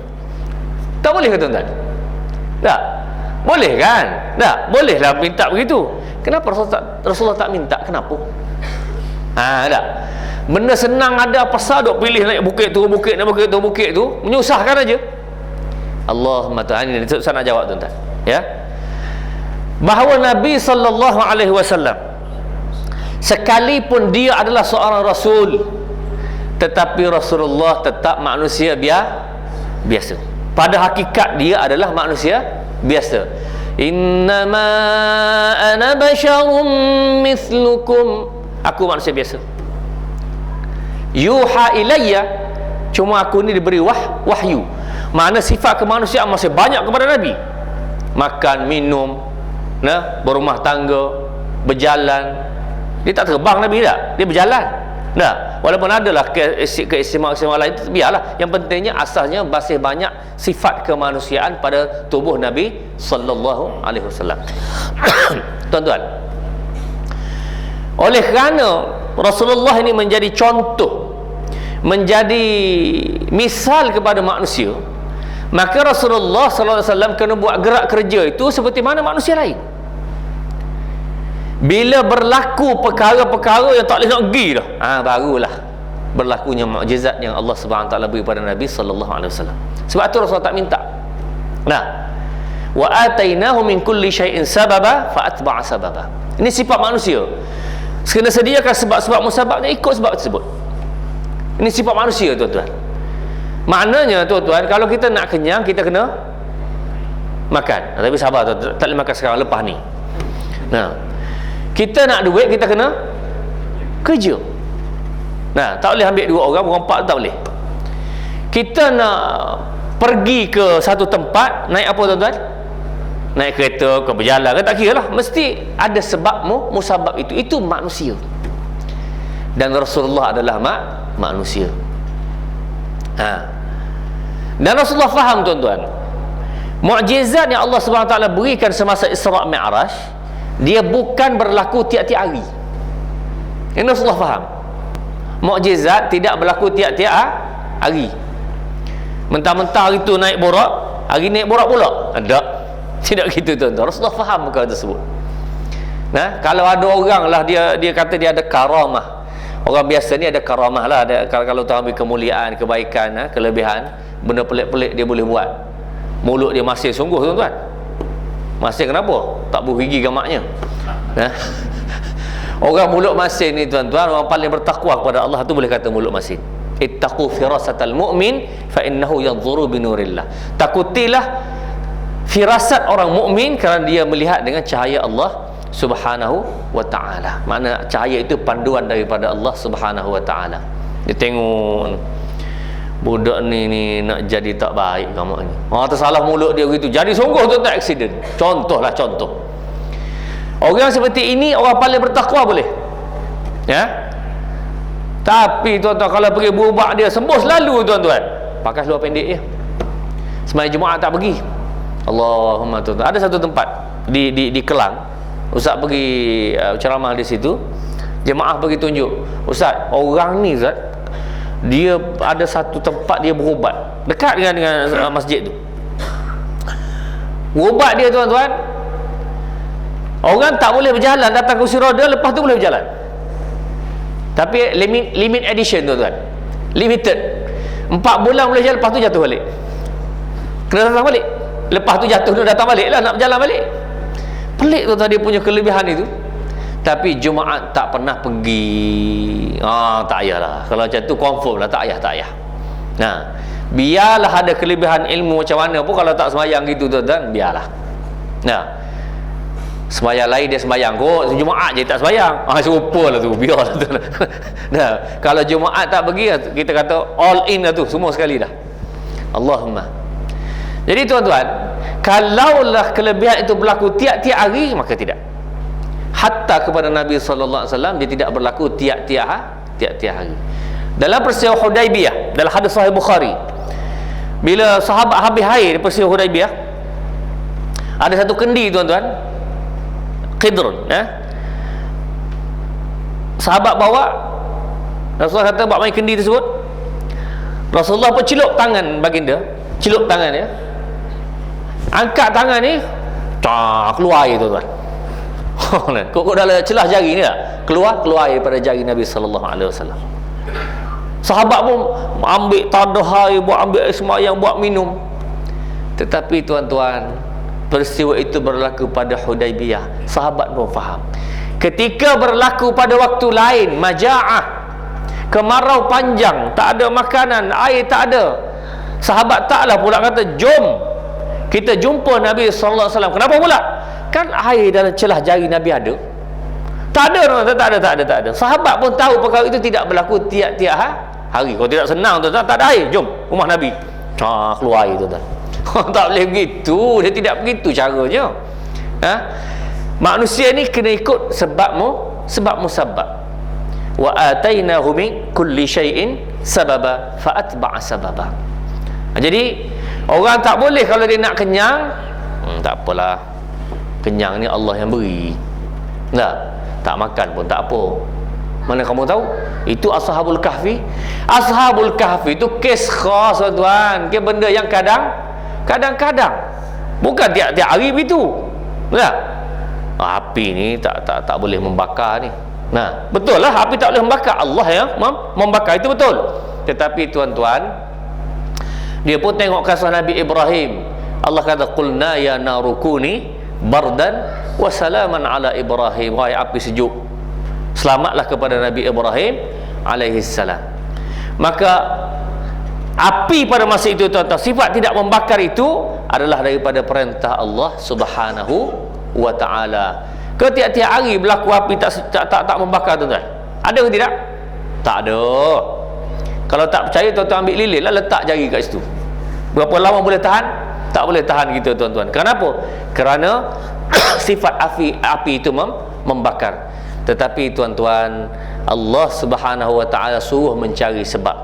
Tak boleh ke tuan-tuan? Tak. Boleh kan? Tak. Bolehlah minta begitu. Kenapa Rasulullah tak minta? Kenapa? Tak. Benda senang ada, pasal duk pilih naik bukit tu, bukit tu, menyusahkan aja. Allahumma ta'ala, ini saya nak jawab tuan-tuan. Ya. Bahawa Nabi sallallahu alaihi wasallam sekalipun dia adalah seorang rasul, tetapi Rasulullah tetap manusia biasa. Pada hakikat dia adalah manusia biasa. Innama ana basyarum mithlukum, aku manusia biasa. yuha ilayya, cuma aku ni diberi wahyu. Mana sifat kemanusiaan masih banyak kepada Nabi. Makan, minum, berumah tangga, berjalan. Dia tak terbang Nabi tak, dia berjalan. Walaupun adalah keistimewaan lain, biarlah. Yang pentingnya asalnya masih banyak sifat kemanusiaan pada tubuh Nabi sallallahu alaihi wasallam. Tuan-tuan, oleh kerana Rasulullah ini menjadi contoh, menjadi misal kepada manusia, maka Rasulullah sallallahu alaihi wasallam kena buat gerak kerja itu seperti mana manusia lain. Bila berlaku perkara-perkara yang tak boleh nak pergi dah, barulah berlakunya mukjizat yang Allah Subhanahu taala beri pada Nabi sallallahu alaihi wasallam. Sebab tu Rasulullah tak minta. Wa atainahu min kulli syai'in sababa fa atba'a sababa. Ini sifat manusia. Kena sediakan sebab-sebab musababnya, ikut sebab tersebut. Ini sifat manusia, tuan-tuan. Maknanya, tuan-tuan, kalau kita nak kenyang, kita kena makan. Tapi sabar, tuan-tuan, tak boleh makan sekarang, lepas ni. Kita nak duit, kita kena kerja. Tak boleh ambil 2 orang, berempat tak boleh. Kita nak pergi ke satu tempat, naik apa, tuan-tuan? Naik kereta, ke berjalan, tak kira lah, mesti ada sebabmu, musabab itu manusia. Dan Rasulullah adalah manusia. Dan Rasulullah faham, tuan-tuan, mukjizat yang Allah SWT berikan semasa Isra' Mi'raj, dia bukan berlaku tiap-tiap hari. Ini Rasulullah faham. Mukjizat tidak berlaku tiap-tiap hari. Mentah-mentah hari tu naik borak, hari naik borak pula. Tidak gitu, tuan-tuan. Rasulullah faham perkara tersebut. Kalau ada orang lah dia kata dia ada karamah. Orang biasa ni ada karamah lah, kalau tahu ambil kemuliaan, kebaikan, kelebihan, benda pelik-pelik dia boleh buat. Mulut dia masih sungguh, tuan-tuan. Masih kenapa? Tak bergigi gamaknya. Orang mulut masin ni, tuan-tuan, orang paling bertakwa kepada Allah tu boleh kata mulut masin. Ittaqu firasatal mu'min fa innahu yanzuru bi nurillah. Takutilah firasat orang mukmin kerana dia melihat dengan cahaya Allah Subhanahu wa ta'ala. Makna cahaya itu panduan daripada Allah Subhanahu wa ta'ala. Dia tengok budak ni nak jadi tak baik kamu ni. Tersalah mulut dia begitu, jadi sungguh tu tak aksiden. Contoh. Orang seperti ini orang paling bertakwa boleh. Tapi tuan-tuan, kalau pergi berubah dia sembuh selalu, tuan-tuan, pakai seluar pendek je. Sembahyang Jumaat tak pergi. Allahumma, tuan-tuan. Ada satu tempat di Kelang, ustaz pergi ceramah di situ. Jemaah pergi tunjuk, ustaz, orang ni, ustaz, dia ada satu tempat dia berubat dekat dengan masjid tu. Berubat dia, tuan-tuan, orang tak boleh berjalan, datang kursi roda, lepas tu boleh berjalan. Tapi limit edition, tuan-tuan, limited. 4 bulan boleh jalan, lepas tu jatuh balik. Kena datang balik. Lepas tu jatuh, dia datang balik lah, nak berjalan balik. Pelik, tuan-tuan, dia punya kelebihan itu. Tapi Jumaat tak pernah pergi. Tak payahlah. Kalau macam tu confirm lah, tak payah. Biarlah ada kelebihan ilmu macam mana pun, kalau tak sembahyang gitu, tuan-tuan, biarlah. Sembahyang lain dia sembahyang kok, Jumaat je tak sembahyang. Serupa lah tu, biarlah tu. Kalau Jumaat tak pergi, kita kata all in lah tu, semua sekali dah. Allahumma. Jadi, tuan-tuan, kalaulah kelebihan itu berlaku tiap-tiap hari, maka tidak. Hatta kepada Nabi sallallahu alaihi wasallam dia tidak berlaku tiap-tiap hari. Dalam peristiwa Hudaibiyah, dalam hadis sahih Bukhari, bila sahabat habis air di peristiwa Hudaibiyah, ada satu kendi, tuan-tuan, Qidrun, sahabat bawa, Rasulullah kata bawa main kendi tersebut. Rasulullah pun celuk tangan baginda, celuk tangan dia, angkat tangan ni, keluar air, tuan-tuan. Kok dalam celah jari ni tak? Keluar air daripada jari Nabi sallallahu alaihi wasallam. Sahabat pun ambil tadah air, ambil air sembahyang, buat minum. Tetapi, tuan-tuan, peristiwa itu berlaku pada Hudaibiyah. Sahabat pun faham. Ketika berlaku pada waktu lain, maja'ah, kemarau panjang, tak ada makanan, air tak ada, sahabat taklah pula kata, jom kita jumpa Nabi sallallahu alaihi wasallam. Kenapa pula? Kan air dalam celah jari Nabi ada. Tak ada, tak ada. Sahabat pun tahu perkara itu tidak berlaku tiap-tiap hari. Kalau tidak senang tuan-tuan, tak ada air, jom rumah Nabi. Keluar air tuan-tuan. Tak boleh begitu, dia tidak begitu caranya. Manusia ni kena ikut sebab musabab. Wa atainahu min kulli syai'in sababa fa atba'a sababa. Jadi orang tak boleh kalau dia nak kenyang, tak apalah, kenyang ni Allah yang beri. Tak makan pun tak apa. Mana kamu tahu? Itu Ashabul Kahfi. Ashabul Kahfi itu kes khas tuan-tuan. Ke benda yang kadang-kadang, bukan tiap-tiap hari begitu. Api ni tak boleh membakar ni. Betul lah, api tak boleh membakar, Allah yang membakar, itu betul. Tetapi tuan-tuan, dia pun tengok kisah Nabi Ibrahim. Allah kata, qulna ya narukuni bardan wa salaman ala Ibrahim. Wahai api sejuk, selamatlah kepada Nabi Ibrahim alaihi salam. Maka api pada masa itu tuan-tuan, sifat tidak membakar itu adalah daripada perintah Allah Subhanahu wa taala. Tiap-tiap hari berlaku api tak membakar tuan-tuan. Ada ke tidak? Tak ada. Kalau tak percaya tuan-tuan ambil lilin lah, letak jari kat situ. Berapa lama boleh tahan? Tak boleh tahan kita tuan-tuan. Kenapa? Kerana sifat api itu membakar. Tetapi tuan-tuan, Allah Subhanahu wa taala suruh mencari sebab.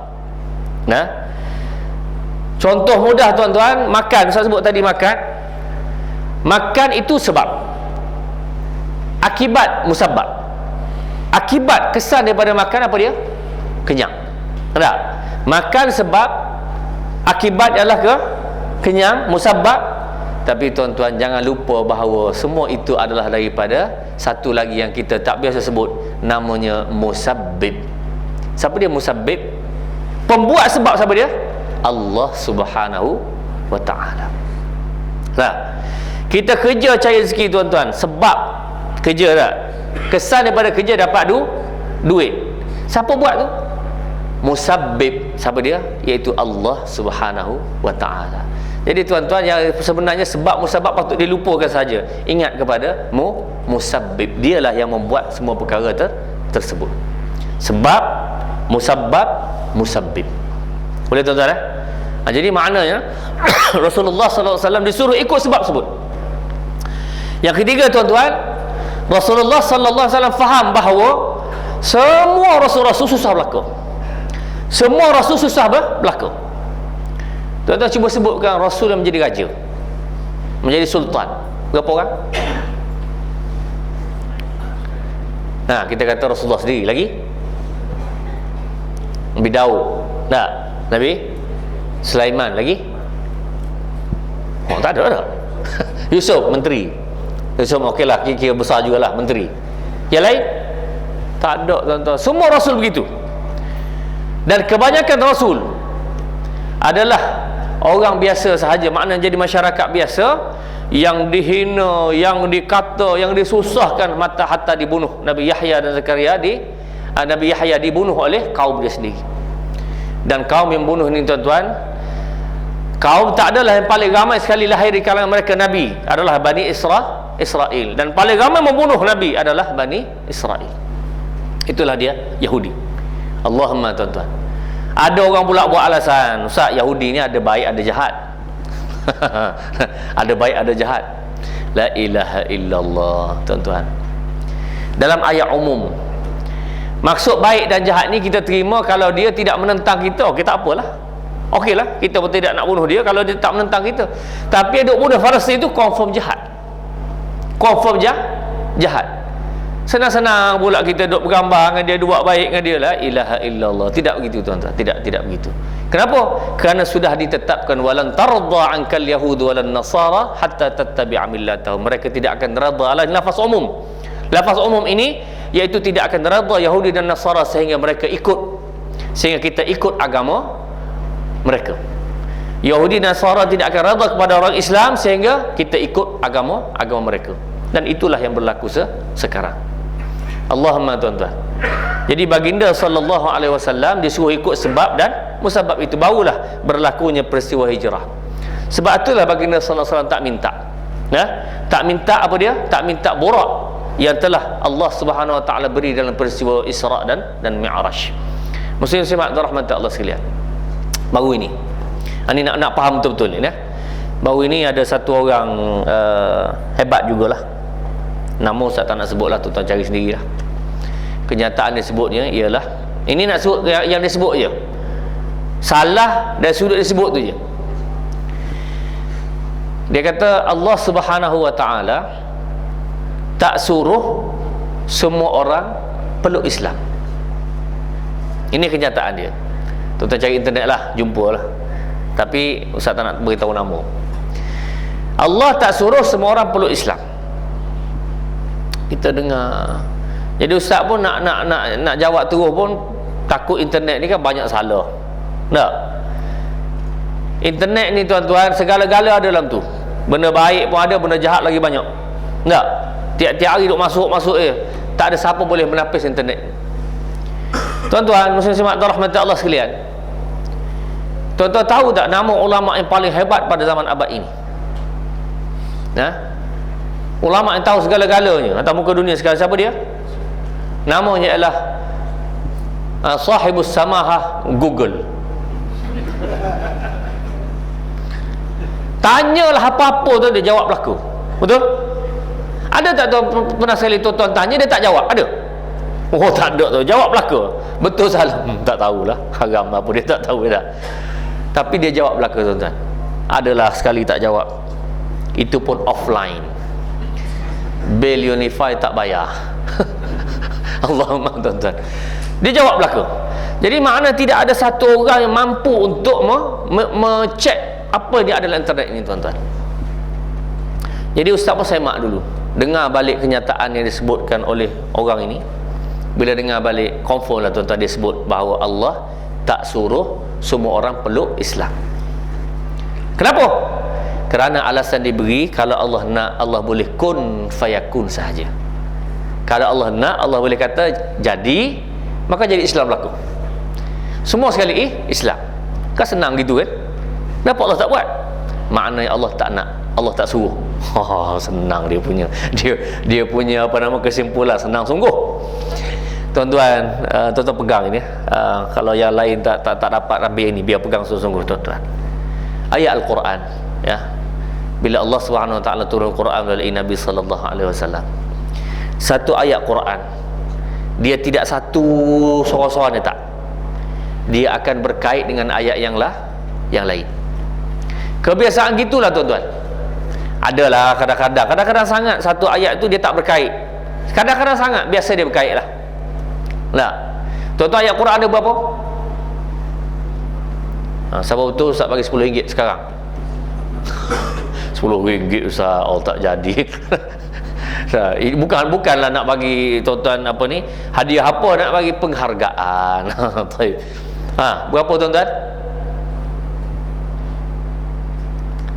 Contoh mudah tuan-tuan, makan. Saya sebut tadi makan. Makan itu sebab. Akibat musabab. Akibat kesan daripada makan apa dia? Kenyang. Tak? Makan sebab, akibat adalah kenyang, musabab. Tapi tuan-tuan jangan lupa bahawa semua itu adalah daripada satu lagi yang kita tak biasa sebut, namanya musabbib. Siapa dia musabbib? Pembuat sebab siapa dia? Allah Subhanahu wa taala. Kita kerja cari rezeki tuan-tuan, sebab kerja tak? Kesan daripada kerja dapat duit. Siapa buat tu? Musabbib. Siapa dia? Iaitu Allah Subhanahu wa taala. Jadi tuan-tuan, yang sebenarnya sebab musabab patut dilupakan saja. Ingat kepada musabbib. Dialah yang membuat semua perkara tersebut. Sebab, musabab, musabbib. Boleh tuan-tuan? Jadi maknanya Rasulullah SAW disuruh ikut sebab sebut. Yang ketiga tuan-tuan, Rasulullah SAW faham bahawa semua rasul-rasul susah berlaku. Semua rasul susah berlaku. Tuan-tuan cuba sebutkan rasul yang menjadi raja, menjadi sultan. Berapa orang? Kita kata Rasulullah sendiri lagi. Nabi Daud. Nabi Sulaiman lagi. Tak ada. Yusuf menteri. Yusuf okeylah, kira besar jugalah menteri. Yang lain tak ada tuan-tuan. Semua rasul begitu. Dan kebanyakan rasul adalah orang biasa sahaja, maknanya jadi masyarakat biasa yang dihina, yang dikata, yang disusahkan, mata hatta dibunuh. Nabi Yahya dan Zakaria Nabi Yahya dibunuh oleh kaum dia sendiri. Dan kaum yang bunuh ni tuan-tuan, kaum tak adalah yang paling ramai sekali lahir di kalangan mereka Nabi, adalah Bani Israel. Dan paling ramai membunuh Nabi adalah Bani Israel. Itulah dia Yahudi. Allahumma tuan-tuan. Ada orang pula buat alasan, Ustaz, Yahudi ni ada baik ada jahat. Ada baik ada jahat. La ilaha illallah tuan-tuan. Dalam ayat umum, maksud baik dan jahat ni kita terima kalau dia tidak menentang kita. Okey, tak apalah. Okeylah, kita pun tidak nak bunuh dia kalau dia tak menentang kita. Tapi duk bunuh Farisi itu confirm jahat. Confirm jahat. Senang-senang pula kita duk bergambar dengan dia, buat baik dengan dia. La ilaha illallah. Tidak begitu tuan-tuan. Tidak begitu. Kenapa? Kerana sudah ditetapkan walan tarda ankal yahud walan nasara hatta tattabi'a millatahum. Mereka tidak akan redha. Lafaz umum. Lafaz umum ini iaitu tidak akan redha Yahudi dan Nasara sehingga mereka ikut, sehingga kita ikut agama mereka. Yahudi dan Nasara tidak akan redha kepada orang Islam sehingga kita ikut agama mereka. Dan itulah yang berlaku sekarang. Allahumma tuan-tuan. Jadi baginda sallallahu alaihi wasallam disuruh ikut sebab dan musabab itu, barulah berlakunya peristiwa hijrah. Sebab itulah baginda sallallahu alaihi wasallam tak minta. Tak minta apa dia? Tak minta borak. yang telah Allah Subhanahu wa taala beri dalam peristiwa Isra dan Mi'raj. Muslim simak rahmat Allah sekalian. Baru ini nak faham betul-betul ni, baru ini ada satu orang hebat jugalah. Nama Ustaz tak nak sebutlah, tuan-tuan cari sendirilah. Kenyataan dia sebutnya ialah, ini nak sebut yang dia sebut je, salah dari sudut dia sebut tu je. Dia kata Allah Subhanahu wa taala tak suruh semua orang peluk Islam. Ini kenyataan dia. Tuan-tuan cari internet lah, jumpalah. Tapi Ustaz tak nak beritahu nama. Allah tak suruh semua orang peluk Islam. Kita dengar. Jadi Ustaz pun nak jawab terus pun takut internet ni kan banyak salah. Tak? Internet ni tuan-tuan segala-gala ada dalam tu. Benda baik pun ada, benda jahat lagi banyak. Tak? Tiap-tiap hari duk masuk tak ada siapa boleh menapis internet. Tuan-tuan muslim-muslimat rahmat Allah sekalian, tuan-tuan tahu tak nama ulama yang paling hebat pada zaman abad ini? Ulama yang tahu segala-galanya atas muka dunia sekarang, siapa dia? Namanya ialah sahibus samahah Google. Tanyalah apa-apa tu dia jawab berlaku. Betul? Ada tak tuan pernah sekali tuan tanya dia tak jawab? Ada? Oh tak ada tu, jawab belaka. Betul salah? Tak tahulah, haram apa dia tak tahu dah. Tapi dia jawab belaka tuan-tuan. Adalah sekali tak jawab. Itu pun offline. Bil Unify tak bayar. Allahumma tuan-tuan. Dia jawab belaka. Jadi makna tidak ada satu orang yang mampu untuk mecek apa dia ada dalam internet ini tuan-tuan. Jadi ustaz pun semak dulu, dengar balik kenyataan yang disebutkan oleh orang ini. Bila dengar balik, confirm lah tuan-tuan, dia sebut bahawa Allah tak suruh semua orang peluk Islam. Kenapa? Kerana alasan diberi, kalau Allah nak, Allah boleh kun fayakun sahaja. Kalau Allah nak, Allah boleh kata jadi, maka jadi Islam berlaku. Semua sekali Islam. Kan senang gitu kan? Kenapa Allah tak buat? Maknanya Allah tak nak, Allah tak suruh. Senang dia punya apa nama kesimpulan, senang sungguh. Tuan-tuan, tuan-tuan pegang ini. Kalau yang lain tak dapat ambil ini, biar pegang sungguh-sungguh tuan-tuan. Ayat Al-Quran, ya. Bila Allah Subhanahu wa taala turun Quran melalui Nabi sallallahu alaihi wasallam. Satu ayat Quran, dia tidak satu sorang-sorang dia tak. Dia akan berkait dengan ayat yang lain. Kebiasaan gitulah tuan-tuan. Adalah kadang-kadang sangat satu ayat tu dia tak berkait. Kadang-kadang sangat biasa dia berkait lah. Nah, tuan-tuan ayat Quran ada berapa? Siapa betul Ustaz bagi RM10 sekarang? RM10 Ustaz, oh tak jadi. Bukanlah nak bagi tuan-tuan apa ni, hadiah apa, nak bagi penghargaan. Berapa tuan-tuan?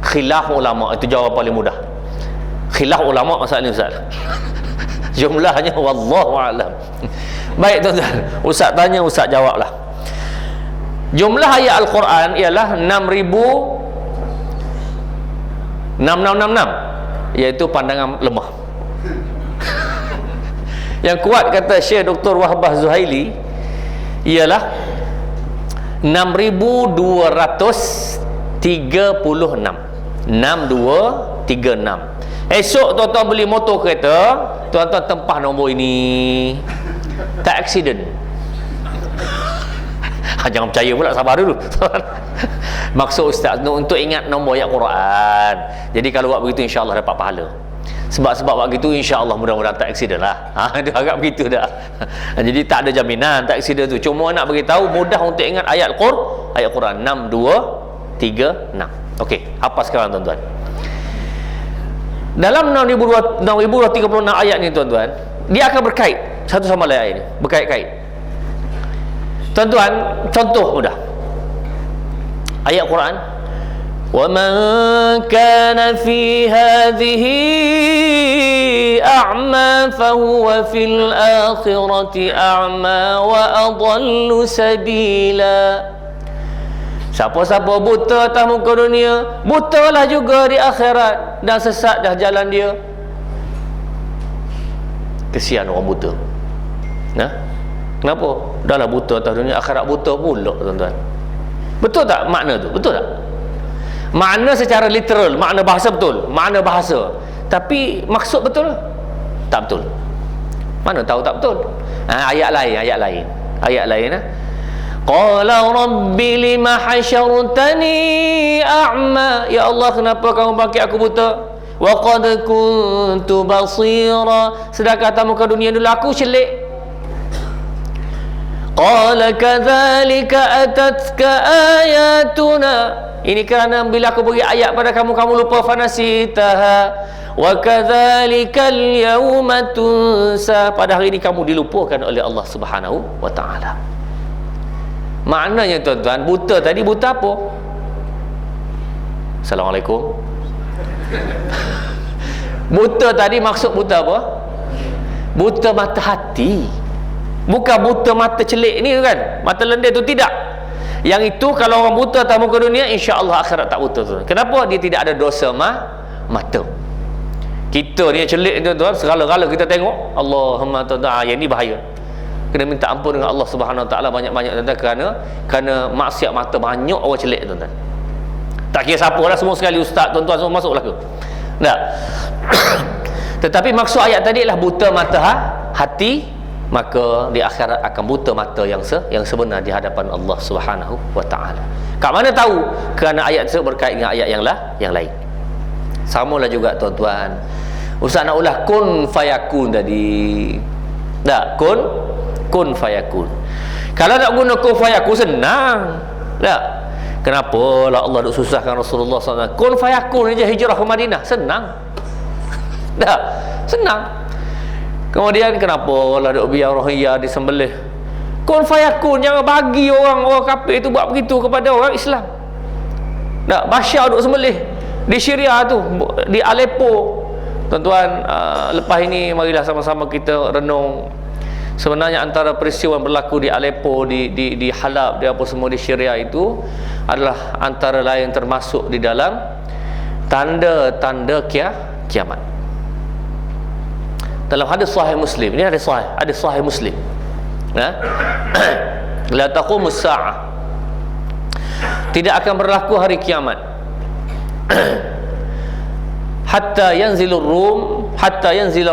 Khilaf ulama, itu jawab paling mudah. Khilaf ulama masalah ni Ustaz. Jumlahnya wallahu alam. Baik tuan-tuan, Ustaz tanya, Ustaz jawablah. Jumlah ayat Al-Quran ialah 6,666, iaitu pandangan lemah. Yang kuat kata Syekh Dr. Wahbah Zuhaili ialah 6,236. 6236. Esok tuan-tuan beli motor kereta, tuan-tuan tempah nombor ini, tak accident. Jangan percaya pula, sabar dulu. Maksud Ustaz untuk ingat nombor ayat Quran. Jadi kalau buat begitu insya-Allah dapat pahala. Sebab buat begitu insya-Allah mudah-mudahan tak accident lah. Dia harap begitu dah. Jadi tak ada jaminan tak accident tu. Cuma nak beritahu mudah untuk ingat ayat Quran 6236. Okey, apa sekarang tuan-tuan? Dalam 6,236 ayat ni tuan-tuan, dia akan berkait satu sama lain ayat ni, berkait-kait. Tuan-tuan, contoh mudah. Ayat Quran, "Wa man kana fi hadhihi a'ma fa huwa fil akhirati a'ma wa adallu sabila." Siapa-siapa buta atas muka dunia, butalah juga di akhirat, dan sesat dah jalan dia. Kesian orang buta. Nah, kenapa? Dah lah buta atas dunia, akhirat buta pula, tuan-tuan. Betul tak makna tu? Betul tak? Makna secara literal, makna bahasa betul, makna bahasa. Tapi maksud betul? Tak betul. Mana tahu tak betul? Ayat lain. Qala rabbi lima hasyartani a'ma. Ya Allah, kenapa kamu bangkit aku buta? Wa qad kuntu basira. Sedangkan atas muka dunia dulu aku celik. Qala kadzalika atatka ayatuna. Ini kerana bila aku beri ayat pada kamu, kamu lupa, fanasitaha. Wa kadzalikal yauma tunsa. Pada hari ini kamu dilupakan oleh Allah Subhanahu wa taala. Maknanya tuan-tuan, buta tadi buta apa? Assalamualaikum. Buta tadi maksud buta apa? Buta mata hati. Bukan buta mata celik ni kan, mata lendir tu tidak. Yang itu kalau orang buta atas muka dunia, insya-Allah akhirat tak buta tu. Kenapa? Dia tidak ada dosa mata. Kita ni celik tuan-tuan, segala-gala kita tengok, Allahumma ta'ala, yang ni bahaya. Kena minta ampun dengan Allah Subhanahu Wa Taala banyak-banyak tuan-tuan, kerana maksiat mata banyak orang celik tuan-tuan. Tak kira siapa lah, semua sekali ustaz, tuan-tuan semua masuklah ke. Tak. Tetapi maksud ayat tadi adalah buta mata hati, maka di akhirat akan buta mata yang sebenar di hadapan Allah Subhanahu Wa Taala. Kat mana tahu? Kerana ayat tersebut berkait dengan ayat yang lain. Samalah juga tuan-tuan. Ustaz nak ulah kun fayakun tadi. Tak, kun fayakun. Kalau nak guna kun fayakun senang. Tak. Kenapa lah Allah duk susahkan Rasulullah SAW? Kun fayakun aja hijrah ke Madinah, senang. Tak, senang. Kemudian kenapa lah duk biar rohiyah disembelih? Kun fayakun, jangan bagi orang kafir itu buat begitu kepada orang Islam. Tak, Bashar duk sembelih di Syria tu, di Aleppo. Tuan-tuan, lepas ini marilah sama-sama kita renung. Sebenarnya antara peristiwa yang berlaku di Aleppo, di Halab, di apa semua di Syria itu adalah antara lain termasuk di dalam tanda-tanda kiamat. Dalam hadis sahih Muslim, ini hadis sahih Muslim. La taqumus sa'ah. Tidak akan berlaku hari kiamat. Hatta yanzilur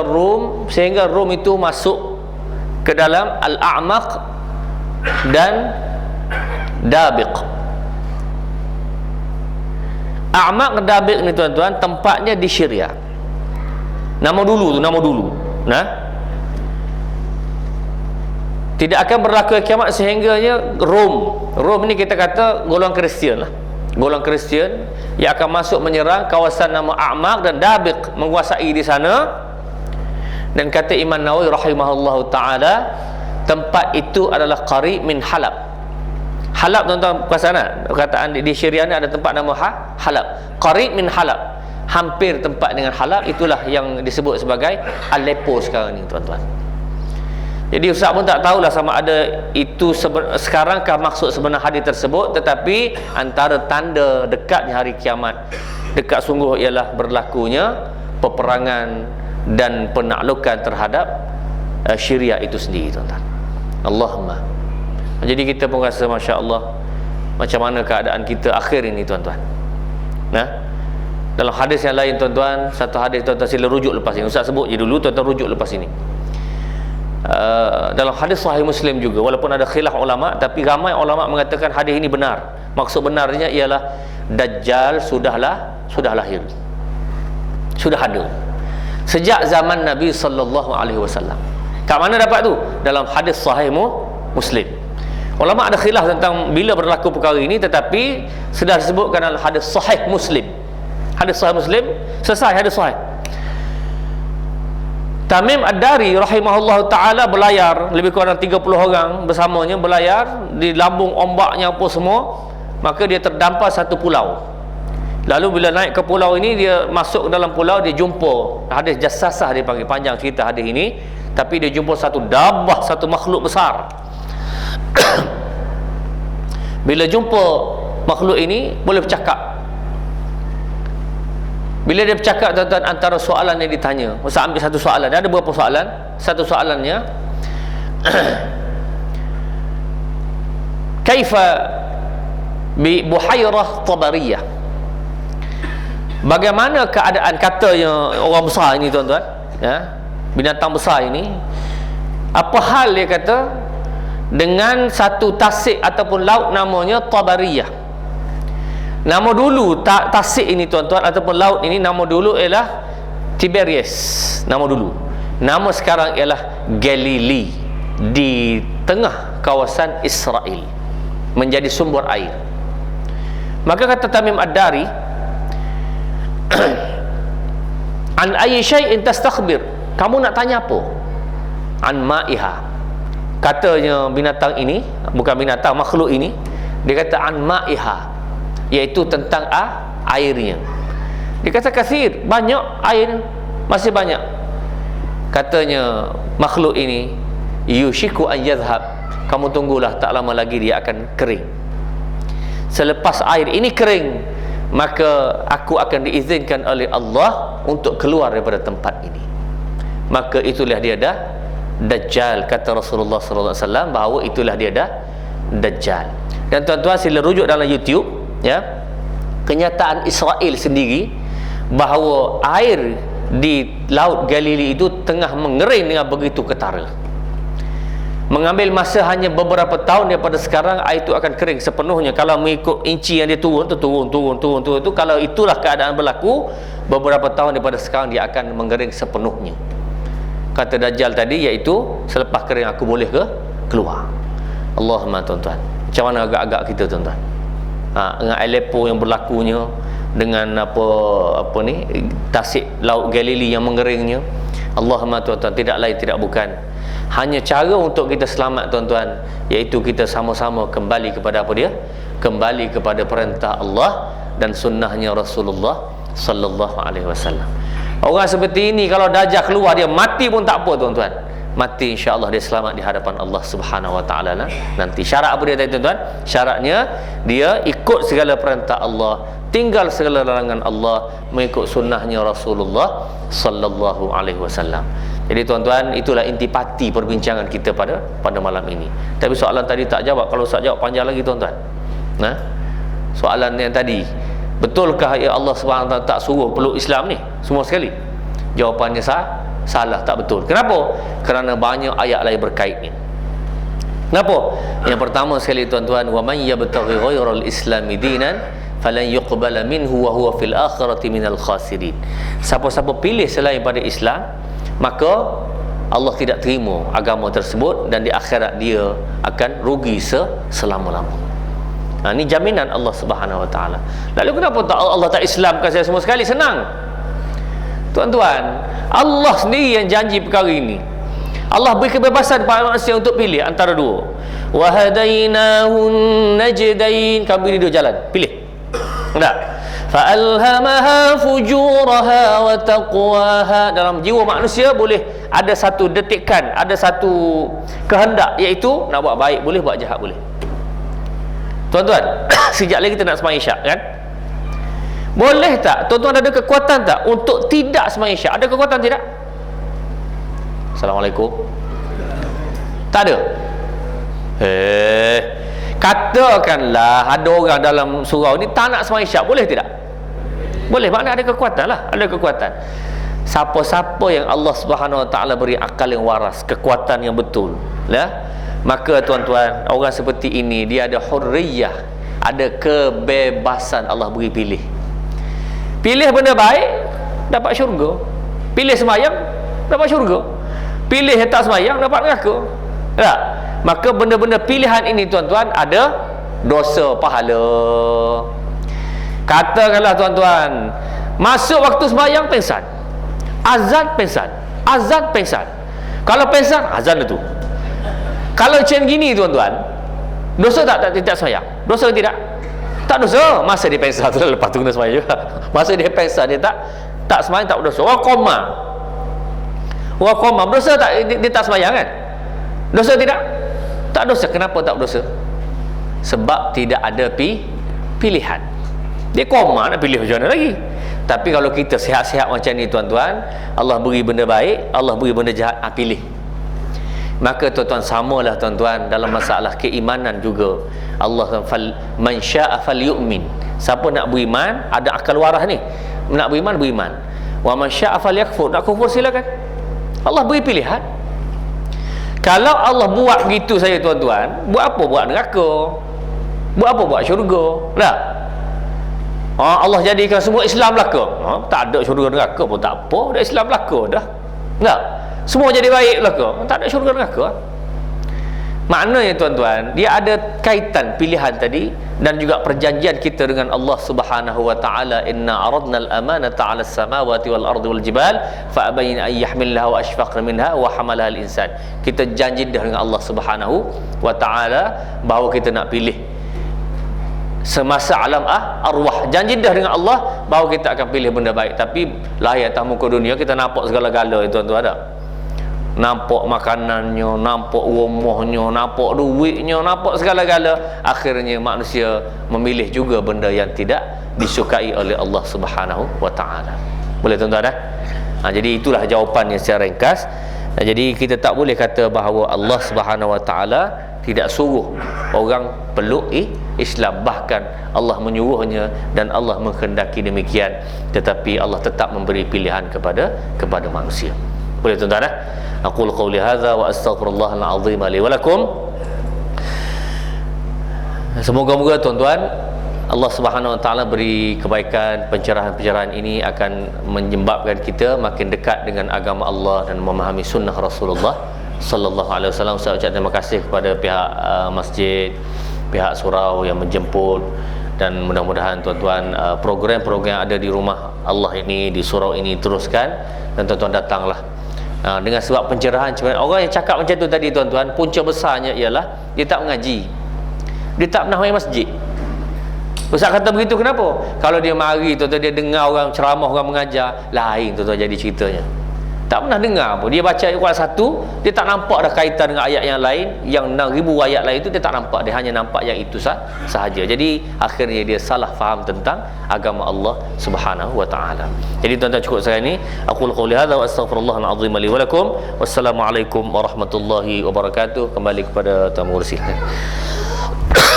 Rum, sehingga Rum itu masuk ke dalam Al-A'maq dan Dabiq. A'maq dan Dabiq ni tuan-tuan, tempatnya di Syria. Nama dulu. Nah, tidak akan berlaku kiamat sehingganya Rom ni kita kata golongan Kristian lah. Golongan Kristian yang akan masuk menyerang kawasan nama A'maq dan Dabiq, menguasai di sana. Dan kata Imam Nawawi rahimahullahu taala, tempat itu adalah qarib min Halab. Halab tuan-tuan perkataan di Syria ni ada tempat nama Halab. Qarib min Halab, hampir tempat dengan Halab. Itulah yang disebut sebagai Aleppo sekarang ni tuan-tuan. Jadi ustaz pun tak tahulah sama ada itu sekarangkah maksud sebenar hadis tersebut. Tetapi antara tanda dekatnya hari kiamat, dekat sungguh, ialah berlakunya peperangan dan penaklukan terhadap Syria itu sendiri tuan-tuan. Allahumma. Jadi kita pun rasa Masya Allah, macam mana keadaan kita akhir ini tuan-tuan. Dalam hadis yang lain tuan-tuan, satu hadis tuan-tuan sila rujuk lepas ini. Ustaz sebut je dulu, tuan-tuan rujuk lepas ini. Dalam hadis sahih Muslim juga, walaupun ada khilaf ulama, tapi ramai ulama mengatakan hadis ini benar. Maksud benarnya ialah Dajjal sudah lahir, sudah ada sejak zaman Nabi sallallahu alaihi wasallam. Kat mana dapat tu? Dalam hadis sahih Muslim. Ulama ada khilaf tentang bila berlaku perkara ini, tetapi sudah disebutkan dalam hadis sahih Muslim. Hadis sahih Muslim, selesai hadis sahih. Tamim Ad-Dari rahimahullah ta'ala berlayar, lebih kurang 30 orang bersamanya berlayar di lambung ombaknya apa semua. Maka dia terdampar satu pulau. Lalu bila naik ke pulau ini, dia masuk ke dalam pulau, dia jumpa, hadis Jassasah dia panggil, panjang cerita hadis ini, tapi dia jumpa satu dabah, satu makhluk besar. Bila jumpa makhluk ini, boleh bercakap. Bila dia bercakap tuan-tuan, antara soalan yang ditanya, saya ambil satu soalan, ada berapa soalan? Satu soalannya kaifa bi Buhairah Tabariyah, bagaimana keadaan, katanya orang besar ini tuan-tuan, ya, binatang besar ini, apa hal dia kata dengan satu tasik ataupun laut namanya Tabariyah. Nama dulu tasik ini tuan-tuan ataupun laut ini, nama dulu ialah Tiberias, nama dulu. Nama sekarang ialah Galilee, di tengah kawasan Israel, menjadi sumber air. Maka kata Tamim Ad-Dari, an ayyi syai'in tastakhbir, kamu nak tanya apa? An ma'iha, katanya binatang ini, bukan binatang, makhluk ini, dia kata an ma'iha, iaitu tentang airnya. Dia kata kathir, banyak air, masih banyak. Katanya makhluk ini, yushiku an yadhhab, kamu tunggulah, tak lama lagi dia akan kering. Selepas air ini kering, maka aku akan diizinkan oleh Allah untuk keluar daripada tempat ini. Maka itulah dia dah Dajjal, kata Rasulullah sallallahu alaihi wasallam bahawa itulah dia dah Dajjal. Dan tuan-tuan sila rujuk dalam YouTube, ya, kenyataan Israel sendiri bahawa air di laut Galilee itu tengah mengering dengan begitu ketara. Mengambil masa hanya beberapa tahun daripada sekarang, air itu akan kering sepenuhnya. Kalau mengikut inci yang dia turun tu, kalau itulah keadaan berlaku, beberapa tahun daripada sekarang dia akan mengering sepenuhnya. Kata Dajjal tadi, iaitu selepas kering aku boleh keluar. Allahumma, tuan-tuan, macam mana agak-agak kita tuan-tuan, dengan Aleppo yang berlakunya, dengan apa ni, tasik laut Galilee yang mengeringnya. Allahumma, tuan-tuan, tidak lain tidak bukan hanya cara untuk kita selamat tuan-tuan, iaitu kita sama-sama kembali kepada apa dia? Kembali kepada perintah Allah dan sunnahnya Rasulullah sallallahu alaihi wasallam. Orang seperti ini kalau Dajjal keluar, dia mati pun tak apa tuan-tuan. Mati insya-Allah dia selamat di hadapan Allah Subhanahu wa taala nanti. Syarat apa dia tadi tuan-tuan? Syaratnya dia ikut segala perintah Allah, tinggal segala larangan Allah, mengikut sunnahnya Rasulullah sallallahu alaihi wasallam. Jadi tuan-tuan, itulah intipati perbincangan kita pada malam ini. Tapi soalan tadi tak jawab. Kalau tak jawab panjang lagi tuan-tuan. Soalan yang tadi, betulkah ya Allah SWT tak suruh peluk Islam ni semua sekali? Jawapannya salah, tak betul. Kenapa? Kerana banyak ayat lain berkaitnya. Kenapa? Yang pertama sekali tuan-tuan, wa man yabtaghi ghairal islami dinan falan yuqbala minhu wa huwa fil akhirati minal khasirin. Siapa-siapa pilih selain pada Islam, maka Allah tidak terima agama tersebut, dan di akhirat dia akan rugi selama-lamanya. Ini jaminan Allah Subhanahu wa taala. Lalu kenapa Allah tak Islamkan saya semua sekali? Senang. Tuan-tuan, Allah sendiri yang janji perkara ini. Allah beri kebebasan pada manusia untuk pilih antara dua. Wa hadainahun najdain, kami beri dua jalan, pilih. Tak? Fa'alhamaha fujuraha wa taqwaha. Dalam jiwa manusia boleh ada satu detikkan, ada satu kehendak, iaitu nak buat baik boleh, buat jahat boleh. Tuan-tuan, sekejap lagi kita nak sembahyang Isyak kan? Boleh tak? Tuan-tuan ada kekuatan tak untuk tidak sembahyang Isyak? Ada kekuatan tidak? Assalamualaikum. Tak ada. Katakanlah ada orang dalam surau ni tak nak sembahyang Isyak, boleh tidak? Boleh, makna ada kekuatan lah, ada kekuatan. Siapa-siapa yang Allah Subhanahu wa taala beri akal yang waras, kekuatan yang betul, ya, maka tuan-tuan, orang seperti ini dia ada hurriyah, ada kebebasan. Allah beri pilih. Pilih benda baik, dapat syurga. Pilih sembahyang, dapat syurga. Pilih tak sembahyang, dapat neraka. Tak? Maka benda-benda pilihan ini tuan-tuan ada dosa pahala. Katakanlah tuan-tuan, masuk waktu sembahyang pengsan, azan pengsan, azan pengsan. Kalau pengsan, azan itu. Kalau macam gini tuan-tuan, dosa tak sembahyang? Dosa tidak? Tak dosa. Masa dia pengsan tu, lepas tu kena sembahyang juga. Masa dia pengsan, dia tak sembahyang, tak berdosa. Orang koma berdosa tak? Dia tak sembahyang kan? Dosa tidak? Tak dosa. Kenapa tak berdosa? Sebab tidak ada pilihan. Dia koma, nak pilih macam mana lagi? Tapi kalau kita sihat-sihat macam ni tuan-tuan, Allah beri benda baik, Allah beri benda jahat, pilih. Maka tuan-tuan, samalah tuan-tuan dalam masalah keimanan juga. Allah man syaa falyu'min. Siapa nak beriman, ada akal waras ni, nak beriman, beriman. Wa man syaa falyakfur, nak kufur silakan. Allah beri pilihan. Kalau Allah buat begitu saya tuan-tuan, buat apa buat neraka? Buat apa buat syurga? Tak? Allah jadikan semua Islam belaka. Tak ada syurga neraka pun tak apa, dah Islam belaka dah. Tak? Semua jadi baik belaka, tak ada syurga neraka. Maknanya tuan-tuan, dia ada kaitan pilihan tadi dan juga perjanjian kita dengan Allah Subhanahu wa taala. Inna aradna al-amanata 'ala as-samawati wal ardi wal jibal fa abayna an yahmilnaha wa ashfaqna minha wa hamalaha al-insan. Kita janji dah dengan Allah Subhanahu wa taala bahawa kita nak pilih semasa alam arwah. Janji dah dengan Allah bahawa kita akan pilih benda baik. Tapi lahir atas muka dunia kita nampak segala-gala tuan-tuan, ada. Nampak makanannya, nampak rumahnya, nampak duitnya, nampak segala-gala. Akhirnya manusia memilih juga benda yang tidak disukai oleh Allah Subhanahu wa taala. Boleh tuan-tuan dah? Jadi itulah jawapannya secara ringkas. Jadi kita tak boleh kata bahawa Allah Subhanahu wa taala tidak suruh orang peluk Islam, bahkan Allah menyuruhnya dan Allah menghendaki demikian, tetapi Allah tetap memberi pilihan kepada manusia. Boleh tuan-tuan dah? Aqul qawli hadza wa astaghfirullahal azim li wa lakum. Semoga-moga tuan-tuan Allah Subhanahu wa taala beri kebaikan. Pencerahan-pencerahan ini akan menyebabkan kita makin dekat dengan agama Allah dan memahami sunnah Rasulullah sallallahu alaihi wasallam. Saya ucap terima kasih kepada pihak masjid, pihak surau yang menjemput, dan mudah-mudahan tuan-tuan program-program yang ada di rumah Allah ini, di surau ini teruskan, dan tuan-tuan datanglah. Dengan sebab pencerahan, orang yang cakap macam tu tadi tuan-tuan, punca besarnya ialah dia tak mengaji, dia tak pernah main masjid. Ustaz kata begitu kenapa? Kalau dia mari tuan-tuan, dia dengar orang ceramah, orang mengajar, lain tuan-tuan jadi ceritanya. Tak pernah dengar pun. Dia baca ayat satu, dia tak nampak dah kaitan dengan ayat yang lain, yang 6,000 ayat lain itu dia tak nampak, dia hanya nampak yang itu sahaja. Jadi akhirnya dia salah faham tentang agama Allah Subhanahu wa taala. Jadi tuan-tuan, cukup saya ni. Aqul qouli hadza wa astaghfirullahal azim li wa lakum. Wassalamualaikum warahmatullahi wabarakatuh. Kembali kepada tamu kursi.